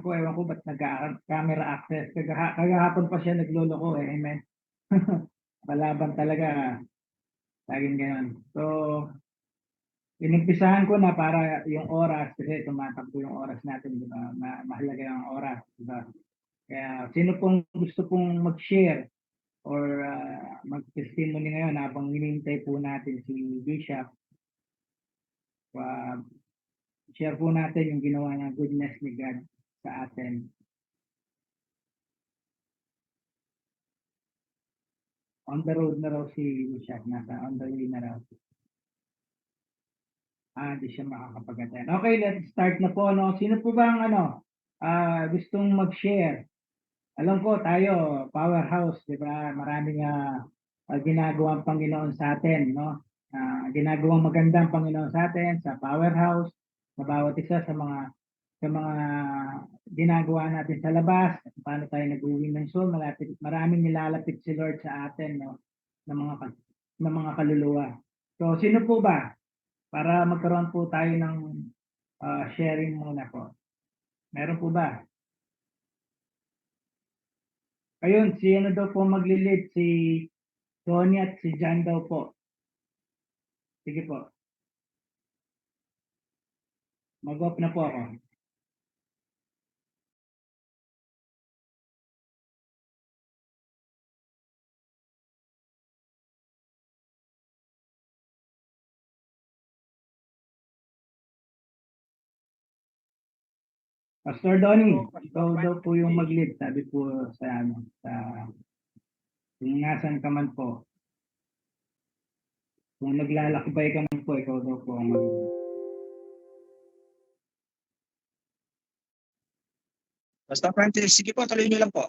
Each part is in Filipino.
ko, ewan ko ba't nagka-camera access. Kagahapon pa siya nagloloko eh, amen. Palaban talaga, laging gano'n. So, inumpisahan ko na para yung oras, kasi tumatakbo yung oras natin, di ba? Mahalaga yung oras, di ba? Kaya sino pong gusto pong mag-share or mag-testimony ngayon habang hinihintay po natin si Bishop, share po natin yung ginawa ng goodness ni God sa atin. On the road na raw si Bishop, nasa on the way na raw. Di siya makakapag-attend. Okay, let's start na po. No? Sino po ba ang gustong mag-share? Alam ko tayo, powerhouse, di ba? Maraming ginagawang Panginoon sa atin, no? Ginagawang magandang Panginoon sa atin, sa powerhouse, sa bawat isa sa mga ginagawa natin sa labas, paano tayo nag-uwi ng soul, maraming nilalapit si Lord sa atin, no? ng mga kaluluwa. So, sino po ba? Para magkaroon po tayo ng sharing muna po. Meron po ba? Ayun, si ano daw po magli-lead, si Tony at si John daw po. Sige po. Mag-off na po ako. Pastor Donnie, ikaw daw po yung mag-lead. Sabi po sa kung nasan ka man po. Kung naglalakbay ka man po, ikaw daw po ang mag-lead. Pastor Francis, sige po, tuloy niyo lang po.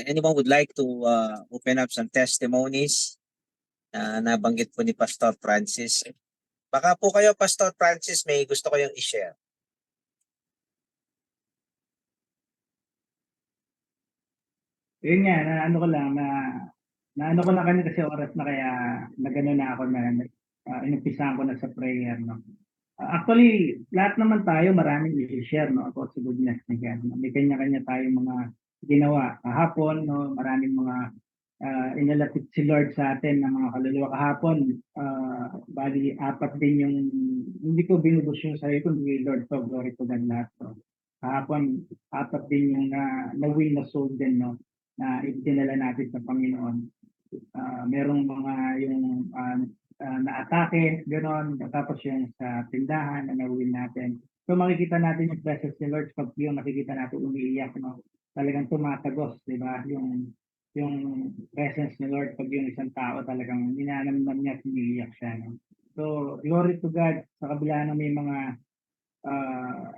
Anyone would like to open up some testimonies na nabanggit po ni Pastor Francis? Baka po kayo, Pastor Francis, may gusto kayong i-share. Yun nga, ano ko lang, ano ko lang kanina kasi oras na kaya nagano na ako na inumpisahan ko na sa prayer, no? Actually, lahat naman tayo maraming i-share, no, about sa goodness ni God. No? May kanya-kanya tayong mga ginawa kahapon, no, maraming mga inalapit si Lord sa atin ng mga kaluluwa kahapon. Bali, apat din yung, hindi ko binubus yung sarili ko, hindi Lord to, glory to God lahat. So, kahapon, apat din yung na-win na soul din, no, na itinala natin sa Panginoon. Merong mga yung na-atake, gano'n, tapos yung sa tindahan na na-win natin. So makikita natin yung presence ni Lord pag yung makikita natin umiiyak, no? Talagang tumatagos, di ba? Yung presence ni Lord pag yung isang tao talagang ninanamnam niya at umiiyak siya, no? So, glory to God sa kabila ng may mga uh,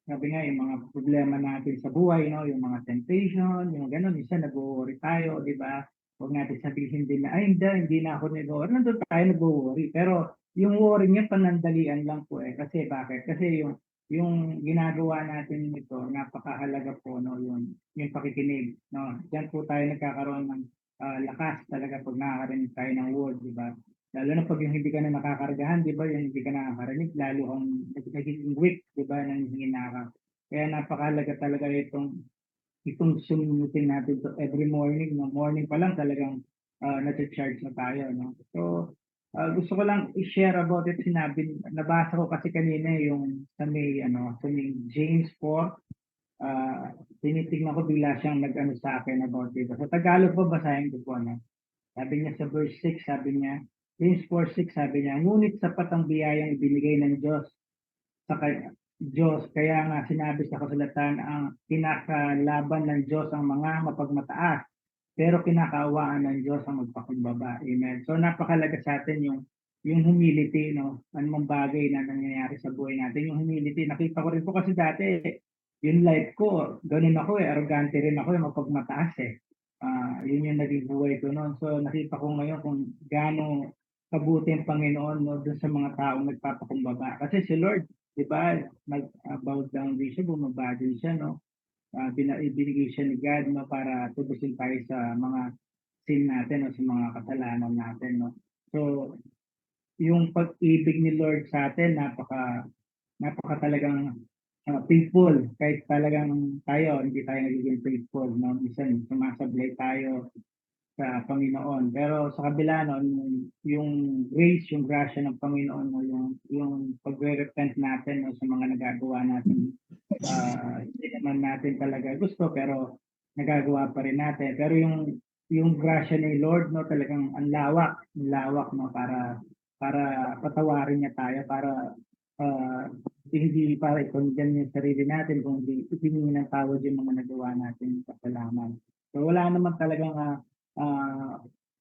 sabi nga, yung mga problema natin sa buhay, no? Yung mga temptation, yung gano'n, isa nag-worry tayo, di ba? Huwag natin sabihin din na, ay hindi na ako nag-worry. Nandun tayo nag-worry. Pero yung worry niya, panandalian lang po eh. Kasi bakit? Kasi yung ginagawa natin nito, napakahalaga po, no? Yung pakikinig, no? Diyan po tayo nagkakaroon ng lakas talaga pag nakakarinig tayo ng word, di ba? Lalo na pag yung hindi ka na nakakargahan, di ba? Yung hindi ka nakakarinig, lalo kang nagiging weak, di ba? Nang hindi Kaya napakahalaga talaga itong Zoom meeting natin to every morning. No? Morning pa lang talagang nati-charge na tayo. No? So, gusto ko lang i-share about it. Nabasa ko kasi kanina yung sa may James 4. Tinitignan ko bigla siyang nag-ano sa akin about it. Sa Tagalog po, basahin ko po. No? Sabi niya sa verse 6, sabi niya, James 4:6, sabi niya, ngunit sapat ang biyayang ibinigay ng Diyos sa Diyos. Kaya nga sinabi sa kasulatan, ang kinakalaban ng Diyos ang mga mapagmataas, pero kinakaawaan ng Diyos ang magpakumbaba. Amen. So napakalaga sa atin yung humility, no? Anumang bagay na nangyayari sa buhay natin, yung humility. Nakita ko rin po kasi dati, yung life ko, ganun ako eh, arrogante rin ako, mapagmataas eh. Yun yung naging buhay ko noon. So nakita ko ngayon kung gaano kabuti ang Panginoon, no, dun sa mga taong nagpapakumbaba. Kasi si Lord, di ba, nag-bow down din siya, bumaba din siya, no? Ibinigay siya ni God, no, para tubusin tayo sa mga sin natin, no, sa mga kasalanan natin, no? So, yung pag-ibig ni Lord sa atin, napaka talagang faithful kahit talagang tayo hindi tayo nagiging faithful, no? Minsan sumasablay tayo sa Panginoon. Pero sa kabila nun, yung grace, yung grasya ng Panginoon, no, yung pagre-repent natin, no, sa mga nagagawa natin, hindi naman natin talaga gusto, pero nagagawa pa rin natin. Pero yung grasya ni Lord, no, talagang ang lawak, no, para patawarin niya tayo, para hindi para i-condemn yung sarili natin, kundi hihingi ng tawad yung mga nagawa natin kasalanan. So wala naman talagang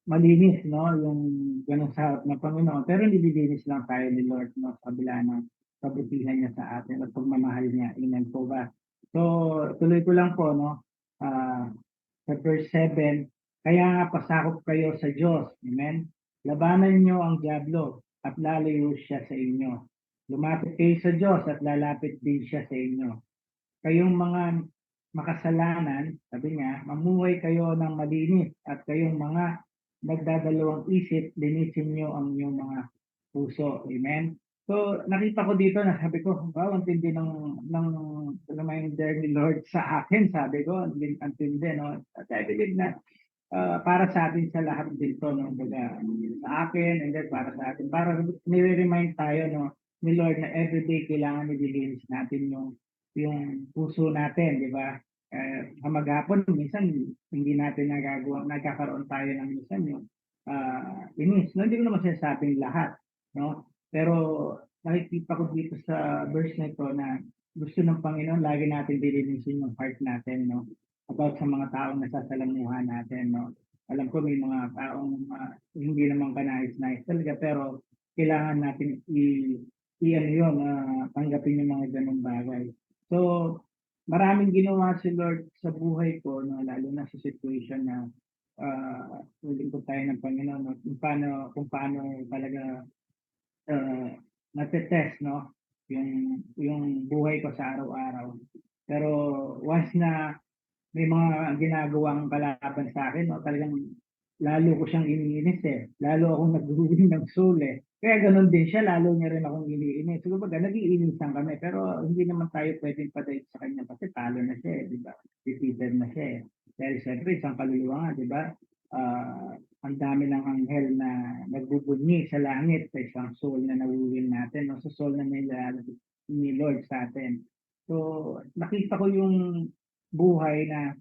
malinis, no, yung ganun sa harap ng Panginoon. Pero nililinis lang tayo ni Lord, no, sa kabila ng kabutihan niya sa atin at pagmamahal niya. Amen po ba? So, tuloy ko lang po, no, sa verse 7, kaya nga pasakop kayo sa Diyos. Amen? Labanan niyo ang diablo at lalayo siya sa inyo. Lumapit kayo sa Diyos at lalapit din siya sa inyo. Kayong mga makasalanan, sabi niya, mamuhay kayo ng malinis at kayong mga nagdadalawang isip, linisin niyo ang inyong mga puso. Amen? So, nakita ko dito na sabi ko, wow, ang tindi ng reminder ni Lord sa akin, sabi ko, ang tindi, no? At I believe na para sa atin sa lahat dito, no? Baga, sa akin, and then para sa atin, para nire-remind tayo, no, ni Lord na everyday kailangan nililinis natin yung puso natin, di ba? Maghapon, minsan hindi natin nagkakaroon tayo ng minsan yung inis. No, hindi ko naman sinasabing lahat, no? Pero nakikita ko dito sa verse na ito na gusto ng Panginoon lagi natin dilinisin yung heart natin, no? About sa mga taong nasasalamuhan natin, no? Alam ko may mga taong hindi naman kanais-nais talaga, pero kailangan natin i-ano yun, tanggapin yung mga ganung bagay. So, maraming ginawa si Lord sa buhay ko, no, lalo na sa situation na lingkod tayo ng Panginoon, no, kung paano talaga nate-test, no, yung buhay ko sa araw-araw. Pero once na may mga ginagawang kalaban sa akin, no, talagang lalo ko siyang iniinis eh. Lalo akong naghuhuling ng soul eh. Kaya ganun din siya, lalo niya rin akong iniinis. So, kumbaga, nag-iinisan kami. Pero hindi naman tayo pwedeng padait sa kanya kasi talo na siya eh, di ba? Defeated na siya eh. Dahil siyempre, isang kaluluwa nga, di ba? Ang dami ng anghel na nagbubunyi sa langit sa isang soul na nawiwin natin, no? Sa soul na nilalabit ni Lord sa atin. So, nakita ko yung buhay na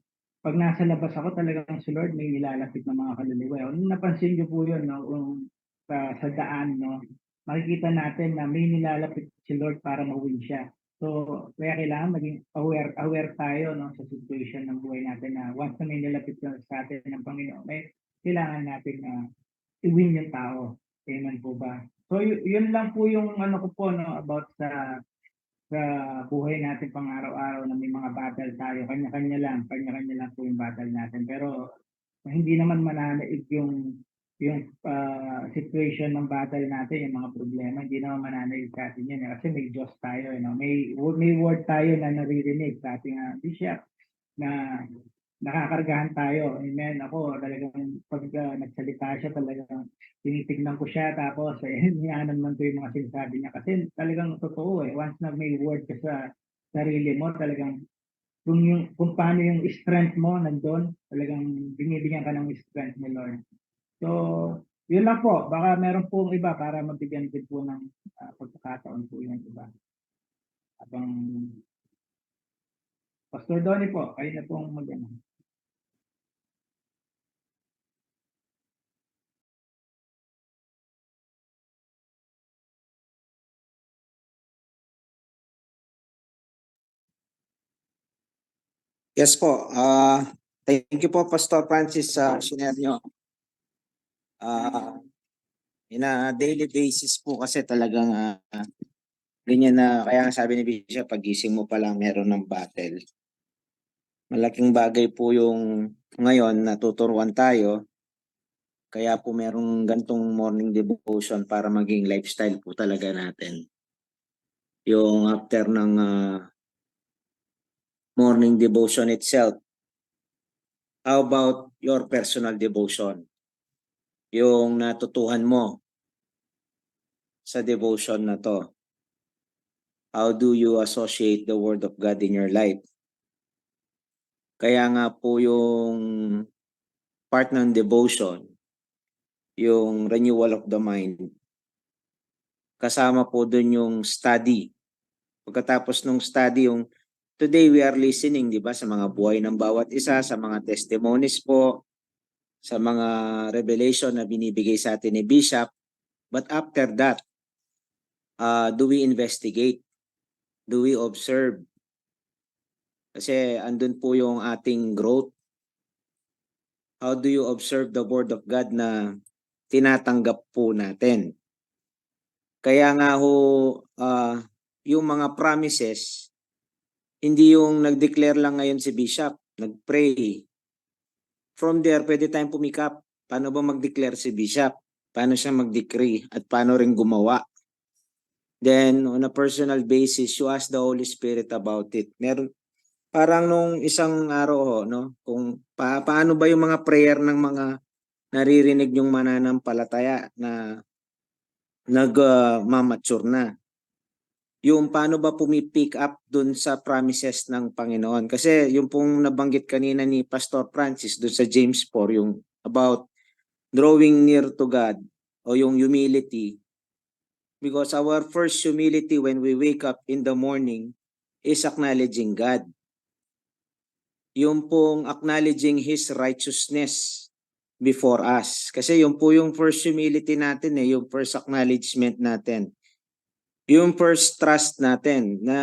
pag nasa labas ako talagang si Lord may nilalapit na mga kaluluwa. Kung napansin niyo po yun, no, sa daan, no, makikita natin na may nilalapit si Lord para mawin siya. So, kaya kailangan maging aware tayo, no, sa situation ng buhay natin na once na may nilapit sa atin ng Panginoon, may kailangan natin na i-win yung tao. Amen po ba? So, yun lang po yung ano ko po, no, about sa buhay natin pang araw-araw na may mga battle tayo, kanya-kanya lang po yung battle natin. Pero hindi naman mananaig yung situation ng battle natin, yung mga problema, hindi naman mananaig sa atin yan. Kasi may Diyos tayo, you know? May word tayo na naririnig sa ating bishop na nakakargahan tayo. Amen. Ako talagang pag nagsalita siya talagang tinitignan ko siya tapos hinihanan man ko yung mga sinasabi niya kasi talagang totoo eh. Once na may word ka sa sarili mo, talagang kung paano yung strength mo nandun, talagang binibigyan ka ng strength ni Lord. So, yun lang po. Baka meron pong iba para mabigyan din po ng pagkakataon po yung iba. Habang Pastor Donnie po, kayo na pong mag-ano. Yes po. Thank you po, Pastor Francis, sa share nyo. In a daily basis po kasi talagang ganyan na, kaya nga sabi ni Bishop, pagising mo pa lang meron ng battle. Malaking bagay po yung ngayon natuturuan tayo. Kaya po merong gantong morning devotion para maging lifestyle po talaga natin. Yung after ng morning devotion itself, how about your personal devotion? Yung natutuhan mo sa devotion na to. How do you associate the Word of God in your life? Kaya nga po yung part ng devotion, yung renewal of the mind, kasama po dun yung study. Pagkatapos nung study, yung today we are listening, di ba, sa mga buhay ng bawat isa, sa mga testimonies po, sa mga revelation na binibigay sa atin ni Bishop. But after that, do we investigate? Do we observe? Kasi andun po yung ating growth. How do you observe the Word of God na tinatanggap po natin? Kaya nga ho, yung mga promises, hindi yung nag-declare lang ngayon si Bishop, nag-pray. From there, pwede tayong pumikap. Paano ba mag-declare si Bishop? Paano siya mag-decree? At paano rin gumawa? Then, on a personal basis, you ask the Holy Spirit about it. Meron, parang nung isang araw ho, no? Kung paano ba yung mga prayer ng mga naririnig yung mananampalataya na nag-mature na. Yung paano ba pumipick up dun sa promises ng Panginoon. Kasi yung pong nabanggit kanina ni Pastor Francis dun sa James 4, yung about drawing near to God o yung humility. Because our first humility when we wake up in the morning is acknowledging God. Yung pong acknowledging His righteousness before us. Kasi yung po yung first humility natin yung first acknowledgement natin. Yung first trust natin na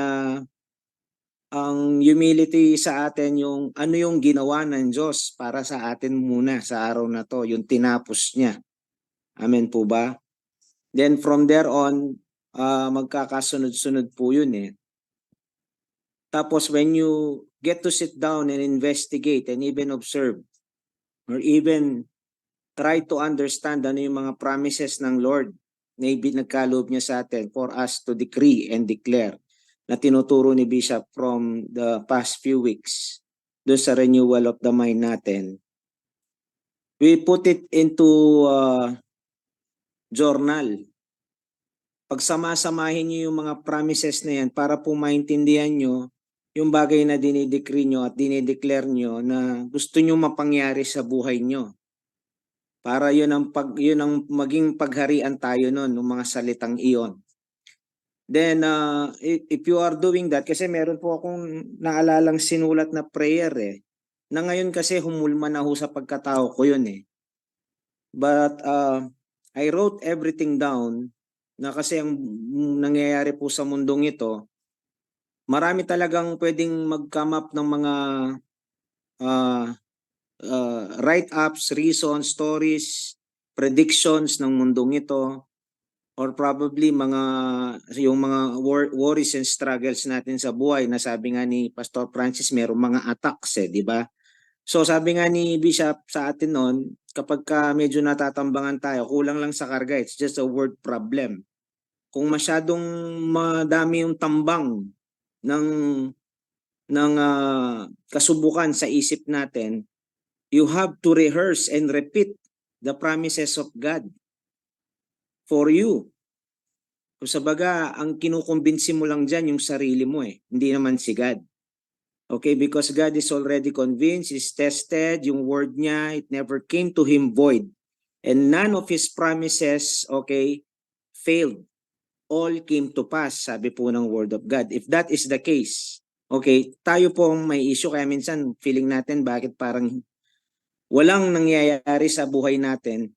ang humility sa atin yung ano yung ginawa ng Diyos para sa atin muna sa araw na to, yung tinapos niya. Amen po ba? Then from there on, magkakasunod-sunod po yun Tapos when you get to sit down and investigate and even observe or even try to understand ano yung mga promises ng Lord na nagkaloob niya sa atin for us to decree and declare na tinuturo ni Bishop from the past few weeks doon sa renewal of the mind natin. We put it into journal. Pagsama-samahin niyo yung mga promises na yan para po maintindihan nyo yung bagay na dinidecree nyo at dinideclare nyo na gusto nyo mapangyari sa buhay nyo. Para yun ang maging pagharian tayo nun, ng mga salitang iyon. Then, if you are doing that, kasi meron po akong naalalang sinulat na prayer na ngayon kasi humulma na ho sa pagkatao ko yun But, I wrote everything down na kasi ang nangyayari po sa mundong ito, marami talagang pwedeng mag-come up ng mga write-ups, reasons, stories, predictions ng mundong ito, or probably yung mga worries and struggles natin sa buhay na sabi nga ni Pastor Francis, merong mga attacks di ba? So sabi nga ni Bishop sa atin noon, kapag medyo natatambangan tayo, kulang lang sa karga, it's just a word problem. Kung masyadong madami yung tambang ng kasubukan sa isip natin, you have to rehearse and repeat the promises of God for you. Kung sa baga, ang kinukumbinsi mo lang dyan yung sarili mo hindi naman si God. Okay, because God is already convinced, is tested, yung word niya, it never came to Him void. And none of His promises, failed. All came to pass, sabi po ng word of God. If that is the case, tayo po may issue, kaya minsan feeling natin bakit parang walang nangyayari sa buhay natin.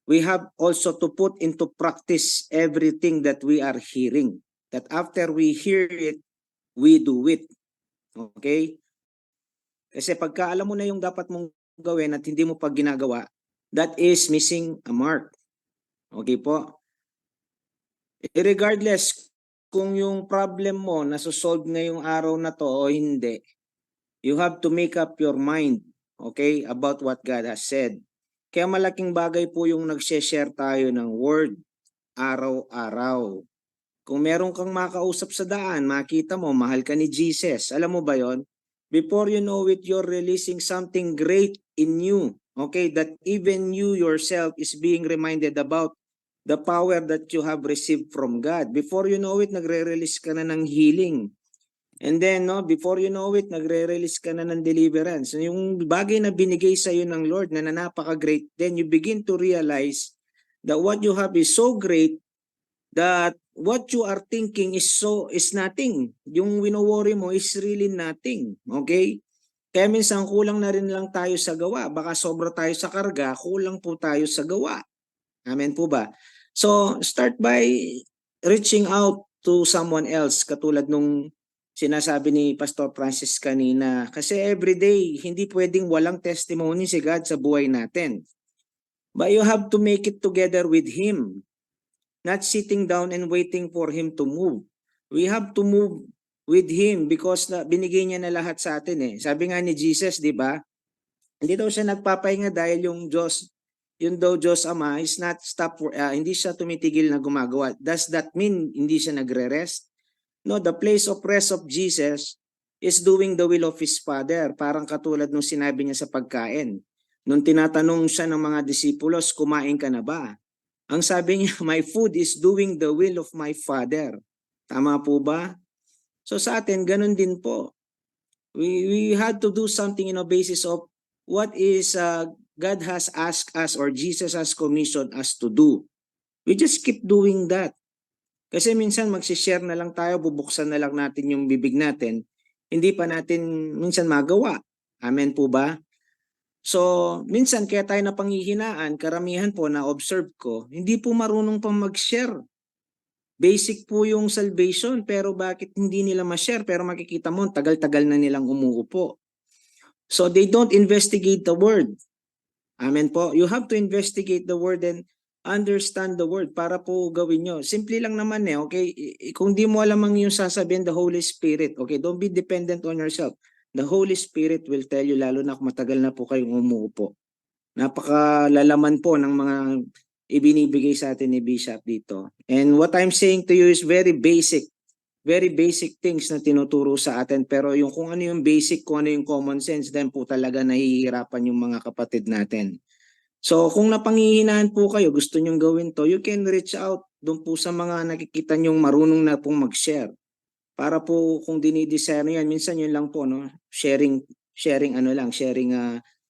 We have also to put into practice everything that we are hearing. That after we hear it, we do it. Okay? Kasi pagka alam mo na yung dapat mong gawin at hindi mo pa ginagawa, that is missing a mark. Okay po? Regardless kung yung problem mo nasosolve ngayong araw na to o hindi, you have to make up your mind, about what God has said. Kaya malaking bagay po yung nag-share tayo ng word araw-araw. Kung meron kang makausap sa daan, makita mo, mahal ka ni Jesus. Alam mo ba yon? Before you know it, you're releasing something great in you. That even you yourself is being reminded about the power that you have received from God. Before you know it, nagre-release ka na ng healing. And then, no, before you know it, nagre-release ka na ng deliverance. So, yung bagay na binigay sa iyo ng Lord na napaka-great, then you begin to realize that what you have is so great that what you are thinking is nothing. Yung wino-worry mo is really nothing. Okay? Kaya minsan kulang na rin lang tayo sa gawa. Baka sobra tayo sa karga, kulang po tayo sa gawa. Amen po ba? So, start by reaching out to someone else katulad nung sinasabi ni Pastor Francis kanina. Kasi everyday, hindi pwedeng walang testimony si God sa buhay natin. But you have to make it together with Him. Not sitting down and waiting for Him to move. We have to move with Him because binigay niya na lahat sa atin eh. Sabi nga ni Jesus, di ba? Hindi daw siya nagpapahinga dahil yung Diyos Ama is not hindi siya tumitigil na gumagawa. Does that mean hindi siya nagre-rest? No, the place of rest of Jesus is doing the will of His Father. Parang katulad nung sinabi niya sa pagkain. Nung tinatanong siya ng mga disipulos, kumain ka na ba? Ang sabi niya, my food is doing the will of my Father. Tama po ba? So sa atin, ganun din po. We had to do something in a basis of what is God has asked us or Jesus has commissioned us to do. We just keep doing that. Kasi minsan magsishare na lang tayo, bubuksan na lang natin yung bibig natin, hindi pa natin minsan magawa. Amen po ba? So, minsan kaya tayo napanghihinaan, karamihan po na observe ko, hindi po marunong pang mag-share. Basic po yung salvation, pero bakit hindi nila ma-share? Pero makikita mo, tagal-tagal na nilang umuupo. So, they don't investigate the word. Amen po. You have to investigate the word and understand the word para po gawin nyo. Simple lang naman eh, okay? Kung di mo alam ang yung sasabihin, the Holy Spirit, okay? Don't be dependent on yourself. The Holy Spirit will tell you, lalo na kung matagal na po kayong umuupo. Napakalalaman po ng mga ibinibigay sa atin ni Bishop dito. And what I'm saying to you is very basic things na tinuturo sa atin. Pero yung kung ano yung basic, kung ano yung common sense, then po talaga nahihirapan yung mga kapatid natin. So kung napanghihinaan po kayo, gusto nyong gawin to, you can reach out doon po sa mga nakikita nyong marunong na pong mag-share. Para po kung dinidesire yan, minsan yun lang po, no? Sharing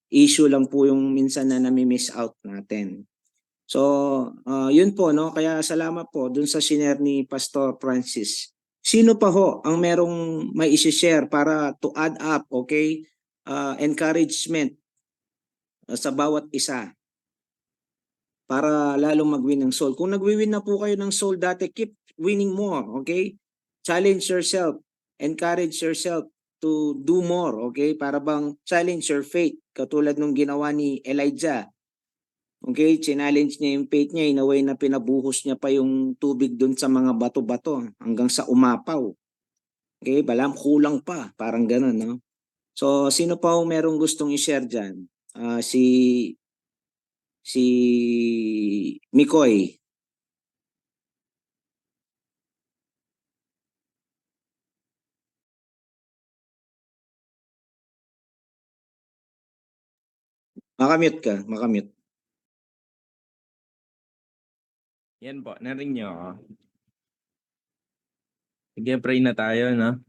issue lang po yung minsan na nami-miss out natin. So, yun po, no? Kaya salamat po dun sa share ni Pastor Francis. Sino pa ho ang merong may isi-share para to add up, okay? Encouragement sa bawat isa para lalong mag-win ng soul. Kung nag-win na po kayo ng soul dati, keep winning more, okay? Challenge yourself, encourage yourself to do more, okay? Para bang challenge your faith, katulad nung ginawa ni Elijah. Okay, challenge niya yung faith niya, in a way na pinabuhos niya pa yung tubig doon sa mga bato-bato hanggang sa umapaw. Okay, balam kulang pa, parang gano'n, no? So, sino pa ang merong gustong i-share dyan? Si Mikoy. Makamute ka, makamute. Yan po, narinig niyo ako. Sige, pray na tayo, no?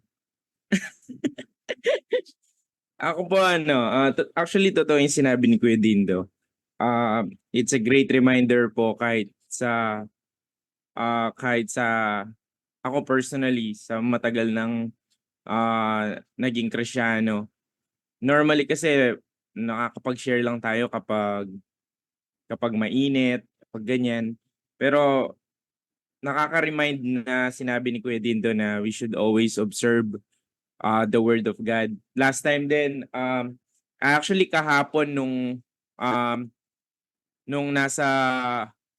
Ako po, actually, totoo yung sinabi ni Kuya Dindo. It's a great reminder po kahit sa ako personally, sa matagal ng naging Kristiyano. Normally kasi, nakakapag-share lang tayo kapag mainit, kapag ganyan. Pero nakaka-remind na sinabi ni Kuya Dindo na we should always observe the Word of God. Last time din, actually kahapon nung nasa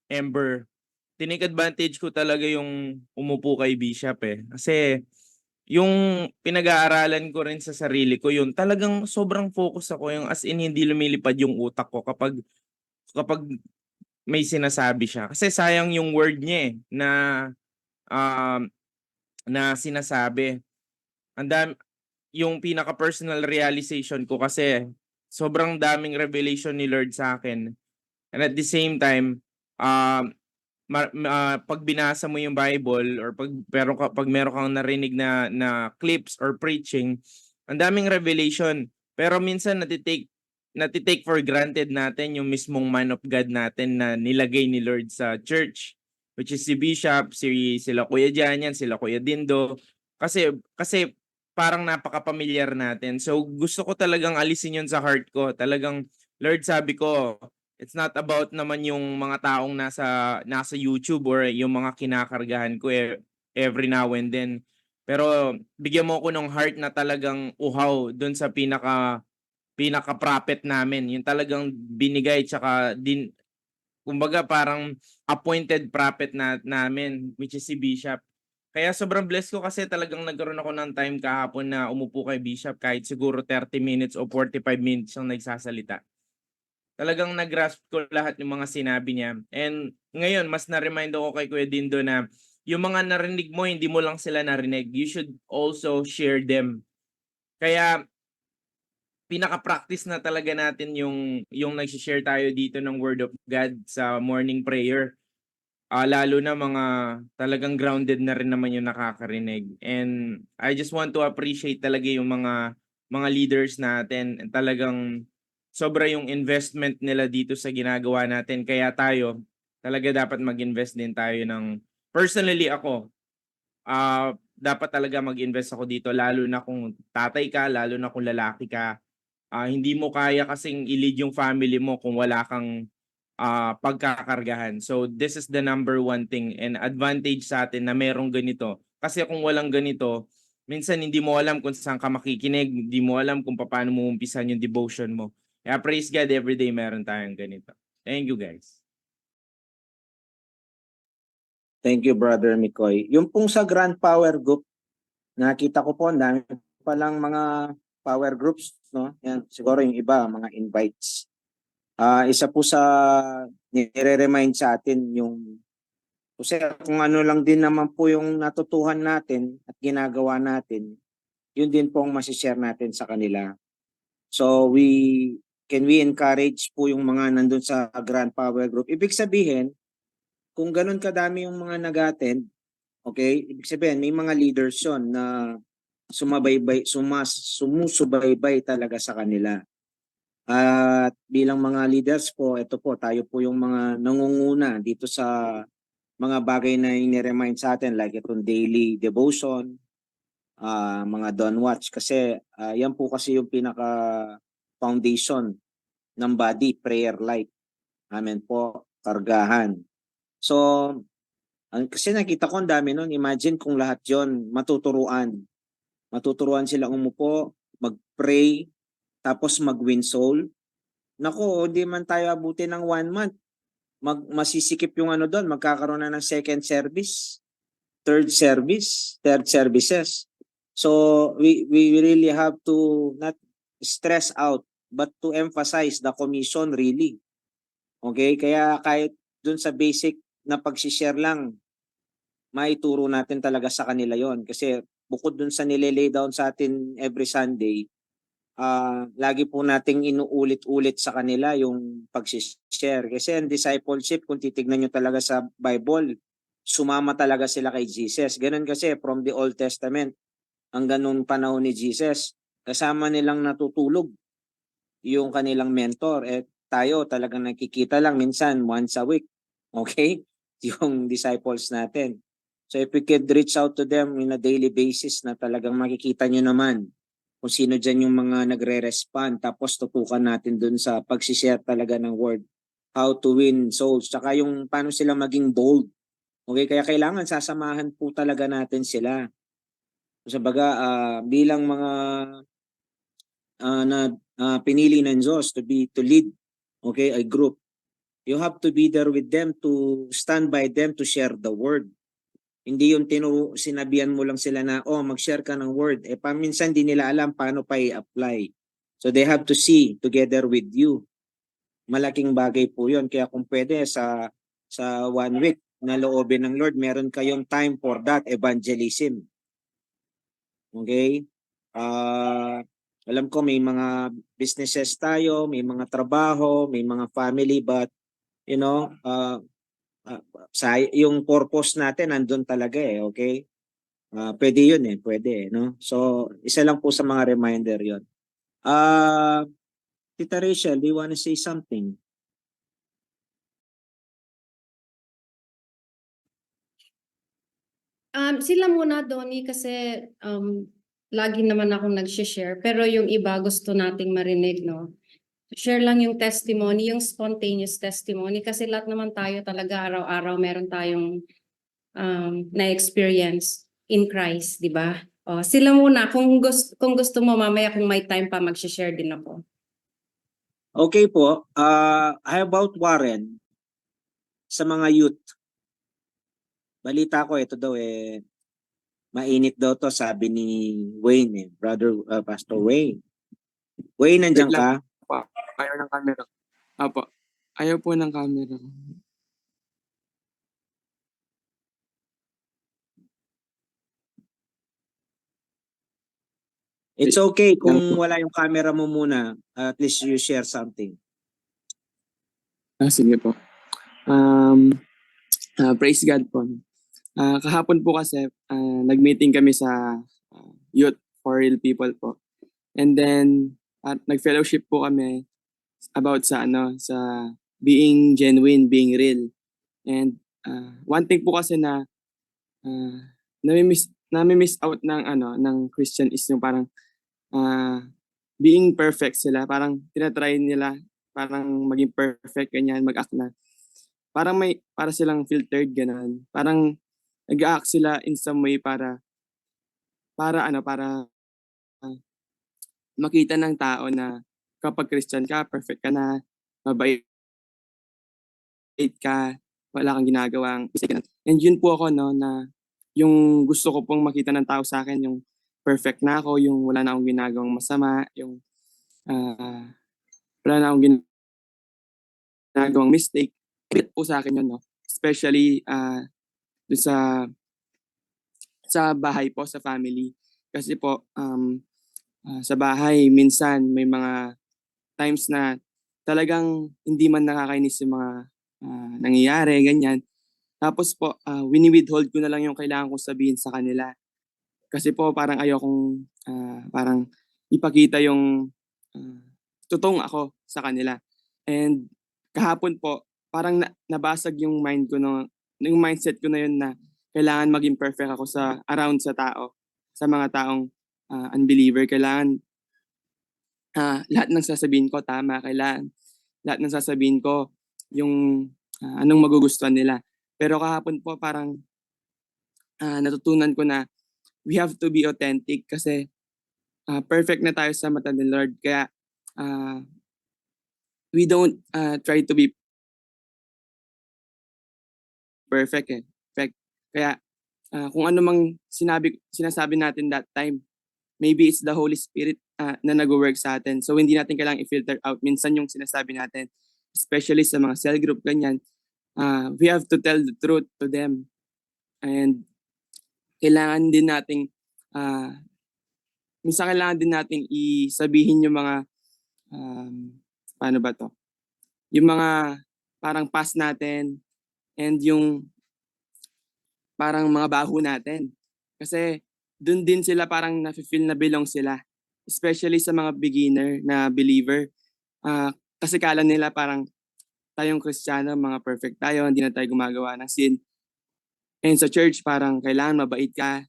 Ember, tinake advantage ko talaga yung umupo kay Bishop eh. Kasi yung pinag-aaralan ko rin sa sarili ko, yun talagang sobrang focus ako, yung as in hindi lumilipad yung utak ko kapag may sinasabi siya. Kasi sayang yung word niya eh, na sinasabi. Yung pinaka-personal realization ko kasi sobrang daming revelation ni Lord sa akin. And at the same time, pag binasa mo yung Bible or pag meron kang narinig na clips or preaching, ang daming revelation. Pero minsan natitake for granted natin yung mismong man of God natin na nilagay ni Lord sa church, which is si Bishop, sila Kuya Jan, sila Kuya Dindo. Kasi parang napaka-familiar natin. So gusto ko talagang alisin yun sa heart ko. Talagang, Lord, sabi ko, it's not about naman yung mga taong nasa YouTube or yung mga kinakargahan ko every now and then. Pero bigyan mo ako ng heart na talagang uhaw doon sa pinaka-prophet namin. Yung talagang binigay tsaka kumbaga parang appointed prophet namin, which is si Bishop. Kaya sobrang blessed ko kasi talagang nagkaroon ako ng time kahapon na umupo kay Bishop kahit siguro 30 minutes o 45 minutes siyang nagsasalita. Talagang nag-grasp ko lahat yung mga sinabi niya. And ngayon, mas na-remind ako kay Kuya Dindo na yung mga narinig mo, hindi mo lang sila narinig. You should also share them. Kaya pinaka-practice na talaga natin yung nag-share tayo dito ng Word of God sa morning prayer. Lalo na mga talagang grounded na rin naman yung nakakarinig. And I just want to appreciate talaga yung mga leaders natin. And talagang sobra yung investment nila dito sa ginagawa natin. Kaya tayo, talaga dapat mag-invest din tayo personally ako, dapat talaga mag-invest ako dito lalo na kung tatay ka, lalo na kung lalaki ka. Hindi mo kaya kasing i-lead yung family mo kung wala kang pagkakargahan. So this is the number one thing and advantage sa atin na merong ganito. Kasi kung walang ganito, minsan hindi mo alam kung saan ka makikinig, hindi mo alam kung paano mo umpisan yung devotion mo. Kaya praise God, everyday meron tayong ganito. Thank you guys. Thank you, Brother Mikoy. Yung pong sa Grand Power Group, nakita ko po, ang dami palang mga power groups, no? Yan, siguro yung iba, mga invites. Isa po sa nire-remind sa atin yung kasi kung ano lang din naman po yung natutuhan natin at ginagawa natin, yun din po ang masishare natin sa kanila. So we encourage po yung mga nandun sa Grand Power Group. Ibig sabihin, kung ganun kadami yung mga nag-attend, okay, ibig sabihin may mga leaders yon na sumusubaybay talaga sa kanila. At bilang mga leaders po, ito po, tayo po yung mga nangunguna dito sa mga bagay na ini-remind sa atin like itong daily devotion, mga dawn watch kasi yan po kasi yung pinaka foundation ng body, prayer life. Amen po, kargahan. So, kasi nakita ko ang dami nun, imagine kung lahat yon matuturuan. Matuturuan sila umupo, mag-pray, tapos mag-win soul. Naku, hindi man tayo abuti ng 1 month. Masisikip yung ano doon, magkakaroon na ng second service, third services. So we really have to not stress out but to emphasize the commission really. Okay? Kaya kahit doon sa basic na pag-share lang, maituro natin talaga sa kanila yon kasi bukod doon sa nilelay down sa atin every Sunday, lagi po nating inuulit-ulit sa kanila yung pag-share. Kasi ang discipleship, kung titignan nyo talaga sa Bible, sumama talaga sila kay Jesus. Ganun kasi from the Old Testament hanggang nung panahon ni Jesus, kasama nilang natutulog yung kanilang mentor. Tayo talagang nakikita lang minsan once a week. Okay? Yung disciples natin. So if we could reach out to them in a daily basis na talagang makikita nyo naman kung sino dyan yung mga nagre-respond, tapos tutukan natin dun sa pag-share talaga ng word, how to win souls, tsaka yung paano sila maging bold. Okay, kaya kailangan sasamahan po talaga natin sila. Sabaga, bilang mga pinili ng Diyos to lead, okay, a group, you have to be there with them, to stand by them, to share the word. Hindi yung sinabihan mo lang sila na, mag-share ka ng word. Paminsan di nila alam paano pa i-apply. So they have to see together with you. Malaking bagay po yun. Kaya kung pwede sa 1 week na loobin ng Lord, meron kayong time for that evangelism. Okay? Alam ko may mga businesses tayo, may mga trabaho, may mga family, but sa yung purpose natin nandun talaga okay? Pwede yun pwede no? So, isa lang po sa mga reminder yun. Tita Rachel, do you want to say something? Sila muna, Donnie, kasi lagi naman akong nag-share. Pero yung iba gusto nating marinig, no? Share lang yung testimony, yung spontaneous testimony. Kasi lahat naman tayo talaga araw-araw meron tayong na-experience in Christ, di ba? O, sila muna. Kung gusto mo, mamaya kung may time pa, mag-share din ako. Okay po. How about Warren? Sa mga youth. Balita ko ito daw mainit daw to sabi ni Wayne brother Pastor Wayne. Wayne, nandiyan Wait ka? lang. Ayaw ng camera. Apo. Ayaw po ng camera. It's okay kung wala yung camera mo muna. At least you share something. Sige po. Praise God po. Kahapon po kasi nag-meeting kami sa Youth for Real People po. And then nag-fellowship po kami about sa being genuine, being real. And one thing po kasi na nami-miss out ng Christian is yung parang being perfect sila. Parang tinatry nila parang maging perfect ganyan, mag-act na. Parang para silang filtered ganun. Parang nag-act sila in some way para makita ng tao na kapag Christian ka, perfect ka na, mabait ka, wala kang ginagawang mistake. And yun po ako na yung gusto ko pong makita ng tao sa akin, yung perfect na ako, yung wala na akong ginagawang masama, yung wala na akong ginagawang mistake. Kaya po sa akin yun, no? Especially dun sa bahay po, sa family. Kasi po, sa bahay, minsan may mga times na talagang hindi man nakakainis yung mga nangyayari, ganyan. Tapos po, wini-withhold ko na lang yung kailangan kong sabihin sa kanila. Kasi po parang ayokong parang ipakita yung totoong ako sa kanila. And kahapon po, parang nabasag yung yung mindset ko na yun na kailangan maging perfect ako around sa tao, sa mga taong unbeliever. Kailangan lahat ng sasabihin ko tama, kailangan lahat ng sasabihin ko yung anong magugustuhan nila. Pero kahapon po parang natutunan ko na we have to be authentic kasi perfect na tayo sa mata ni Lord. Kaya we don't try to be perfect Perfect. Kaya kung ano mang sinasabi natin that time, maybe it's the Holy Spirit na nag-work sa atin. So hindi natin kailangang i-filter out minsan yung sinasabi natin, especially sa mga cell group ganyan. We have to tell the truth to them. And kailangan din nating minsan kailangan din nating isabihin yung mga paano ba to? Yung mga parang past natin and yung parang mga baho natin. Kasi dun din sila parang nafe-feel na belong sila. Especially sa mga beginner na believer. Kasi kala nila parang tayong Kristiyano, mga perfect tayo, hindi na tayo gumagawa ng sin. And sa church, parang kailangan mabait ka,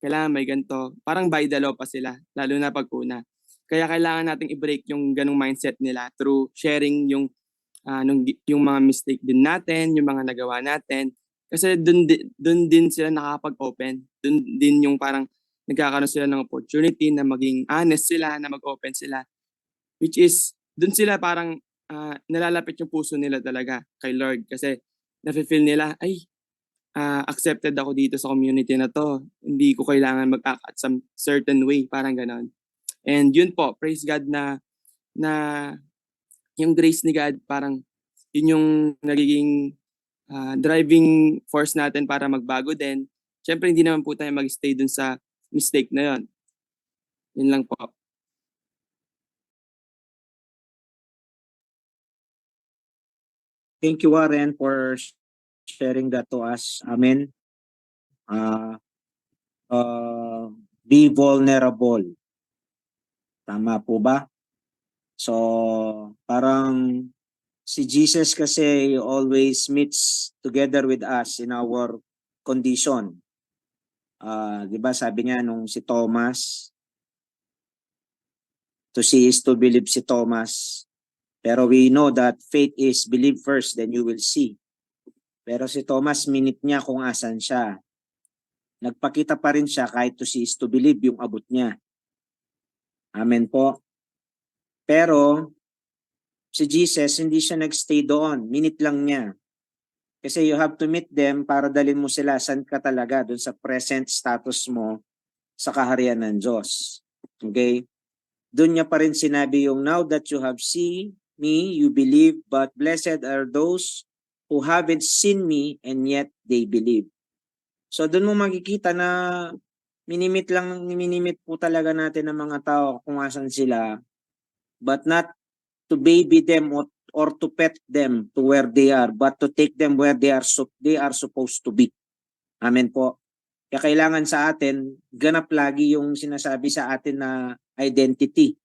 kailangan may ganito. Parang by the law pa sila, lalo na pag una. Kaya kailangan nating i-break yung ganung mindset nila through sharing yung mga mistake din natin, yung mga nagawa natin. Kasi dun din sila nakakapag-open. Dun din yung parang nagkakaroon sila ng opportunity na maging honest sila, na mag-open sila. Which is, dun sila parang nalalapit yung puso nila talaga kay Lord. Kasi nafe-feel nila, ay, accepted ako dito sa community na to. Hindi ko kailangan mag-act at some certain way, parang ganon. And yun po, praise God na yung grace ni God, parang yun yung nagiging driving force natin para magbago din. Siyempre, hindi naman po tayo mag-stay dun sa mistake na yun. Yun lang po. Thank you, Warren, for sharing that to us. Amen. Be vulnerable. Tama po ba? So, parang si Jesus kasi always meets together with us in our condition. 'Di ba sabi niya nung si Thomas, to see is to believe si Thomas. Pero we know that faith is believe first, then you will see. Pero si Thomas, minute niya kung asan siya. Nagpakita pa rin siya kahit to see is to believe yung abot niya. Amen po. Pero si Jesus, hindi siya nagstay doon. Minute lang niya. Kasi you have to meet them para dalhin mo sila saan ka talaga, doon sa present status mo sa kaharian ng Diyos. Okay? Doon niya pa rin sinabi yung, now that you have seen me, you believe, but blessed are those who haven't seen me and yet they believe. So doon mo makikita na minimit po talaga natin ng mga tao kung asan sila, but not to baby them or to pet them to where they are, but to take them where they are supposed to be. Amen po. Kaya kailangan sa atin, ganap lagi yung sinasabi sa atin na identity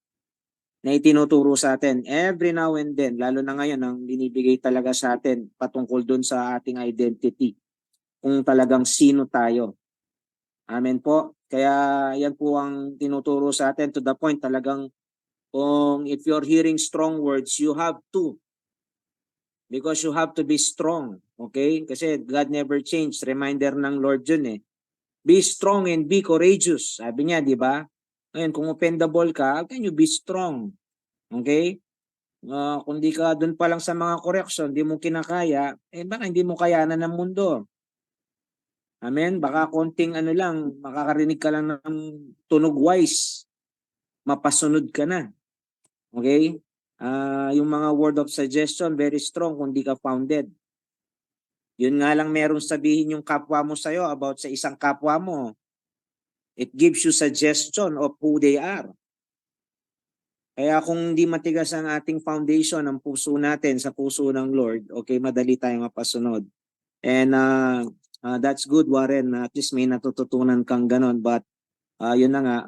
na itinuturo sa atin every now and then, lalo na ngayon ang binibigay talaga sa atin patungkol dun sa ating identity, kung talagang sino tayo. Amen po. Kaya yan po ang tinuturo sa atin to the point talagang kung if you're hearing strong words, you have to. Because you have to be strong. Okay? Kasi God never changed. Reminder ng Lord yun eh. Be strong and be courageous. Sabi niya, di ba? Ngayon, kung offendable ka, how can you be strong? Okay? Kung di ka doon pa lang sa mga correction, di mo kinakaya, baka hindi mo kayanan ng mundo. Amen? Baka konting lang, makakarinig ka lang ng tunog wise. Mapasunod ka na. Okay? Yung mga word of suggestion, very strong kung di ka founded. Yun nga lang merong sabihin yung kapwa mo sa'yo about sa isang kapwa mo. It gives you suggestion of who they are. Kaya kung hindi matigas ang ating foundation, ang puso natin sa puso ng Lord, okay, madali tayong mapasunod. And that's good, Warren. At least may natututunan kang ganon. But yun na nga,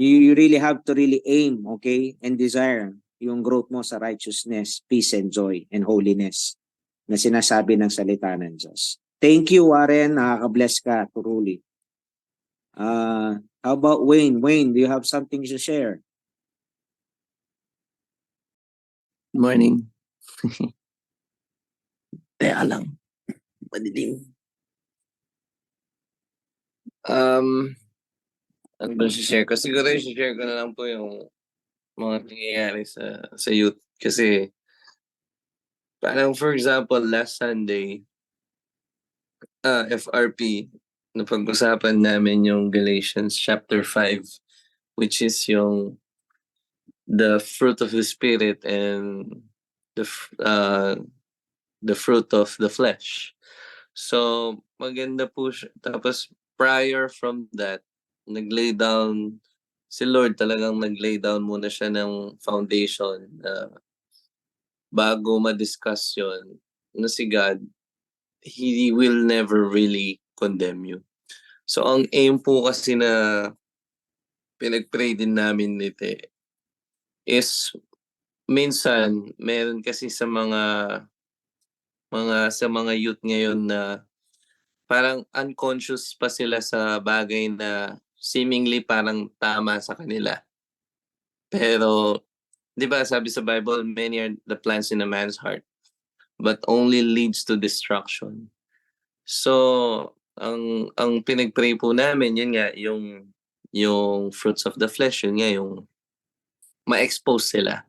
you really have to really aim, okay, and desire yung growth mo sa righteousness, peace, and joy, and holiness na sinasabi ng salita ng Diyos. Thank you, Warren. Nakaka-bless ka, truly. How about Wayne? Wayne, do you have something to share? Morning. Teka lang. Madilim. Ano ba share ko? Siguro share ko na lang po yung mga nangyayari sa youth. Kasi, parang for example, last Sunday, FRP, napag-usapan namin yung Galatians chapter 5, which is yung the fruit of the Spirit and the fruit of the flesh. So, maganda po siya. Tapos, prior from that, nag-lay down, si Lord talagang nag-lay down muna siya ng foundation na bago ma-discuss yun, na si God, He will never really condemn you. So, ang aim po kasi na pinag-pray din namin nito is minsan, meron kasi sa mga youth ngayon na parang unconscious pa sila sa bagay na seemingly parang tama sa kanila. Pero, di ba sabi sa Bible, many are the plans in a man's heart, but only leads to destruction. So, ang pinag-pray po namin, yun nga, yung fruits of the flesh, yun nga, yung ma-expose sila.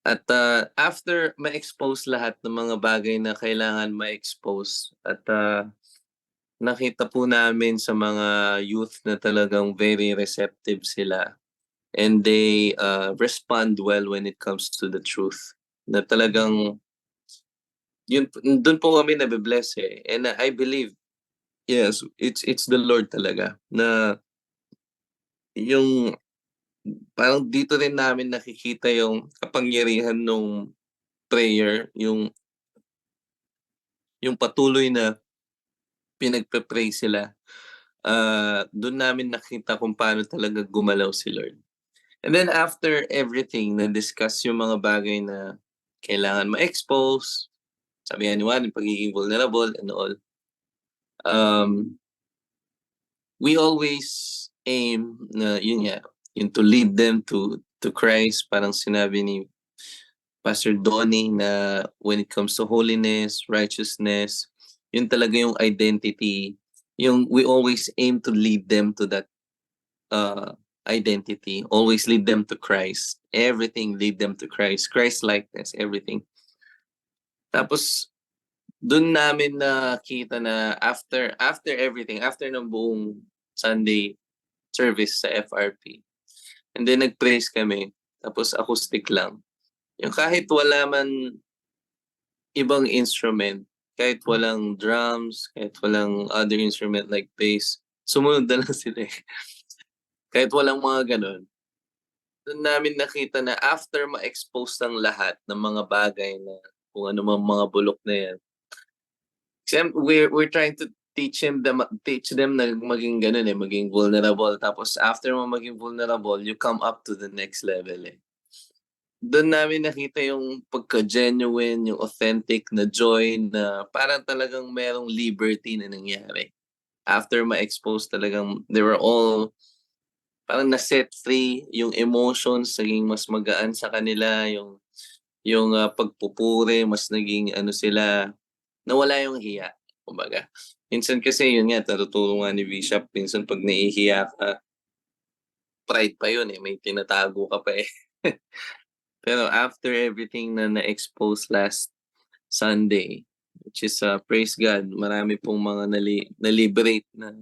At after ma-expose lahat ng mga bagay na kailangan ma-expose at nakita po namin sa mga youth na talagang very receptive sila and they respond well when it comes to the truth. Na talagang yun, doon po kami nabibless eh. And I believe, yes, it's the Lord talaga na yung parang dito rin namin nakikita yung kapangyarihan ng prayer, yung yung patuloy na pinagpe-pray sila, doon namin nakita kung paano talaga gumalaw si Lord. And then after everything, na-discuss yung mga bagay na kailangan ma-expose, sabi nga ni Juan, yung pagiging vulnerable and all. We always aim na yun nga, yun to lead them to Christ. Parang sinabi ni Pastor Donnie na when it comes to holiness, righteousness, yun talaga yung identity. Yung we always aim to lead them to that identity. Always lead them to Christ. Everything lead them to Christ. Christ-likeness, everything. Tapos, doon namin nakita na after everything, after ng buong Sunday service sa FRP, and then nag-praise kami, tapos acoustic lang. Yung kahit wala man ibang instrument, kahit walang drums, kahit walang other instrument like bass, sumunod na lang sila eh. Kahit walang mga ganun. Doon namin nakita na after ma-expose ng lahat ng mga bagay na kung ano mga bulok na yan, we're trying to teach them na maging ganun eh, maging vulnerable. Tapos after mo maging vulnerable, you come up to the next level eh. Doon namin nakita yung pagka-genuine, yung authentic na joy na parang talagang merong liberty na nangyari. After ma-expose talagang, they were all parang na-set free, yung emotions naging mas magaan sa kanila, yung pagpupuri, mas naging ano sila, nawala yung hiya, kumbaga. Minsan kasi yun nga, natuturo nga ni Bishop, minsan pag naihiya ka, pride pa yun eh, may tinatago ka pa eh. Pero after everything na na-expose last Sunday, which is praise God, marami pong mga na-liberate na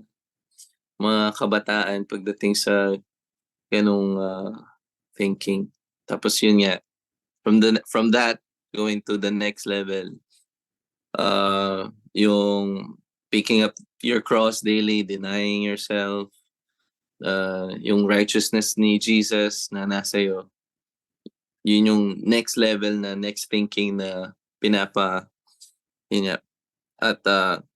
mga kabataan pagdating sa ganong thinking. Tapos yun nga, from that, going to the next level, yung picking up your cross daily, denying yourself, yung righteousness ni Jesus na nasa iyo, yun yung next level na next thinking na yun nga, at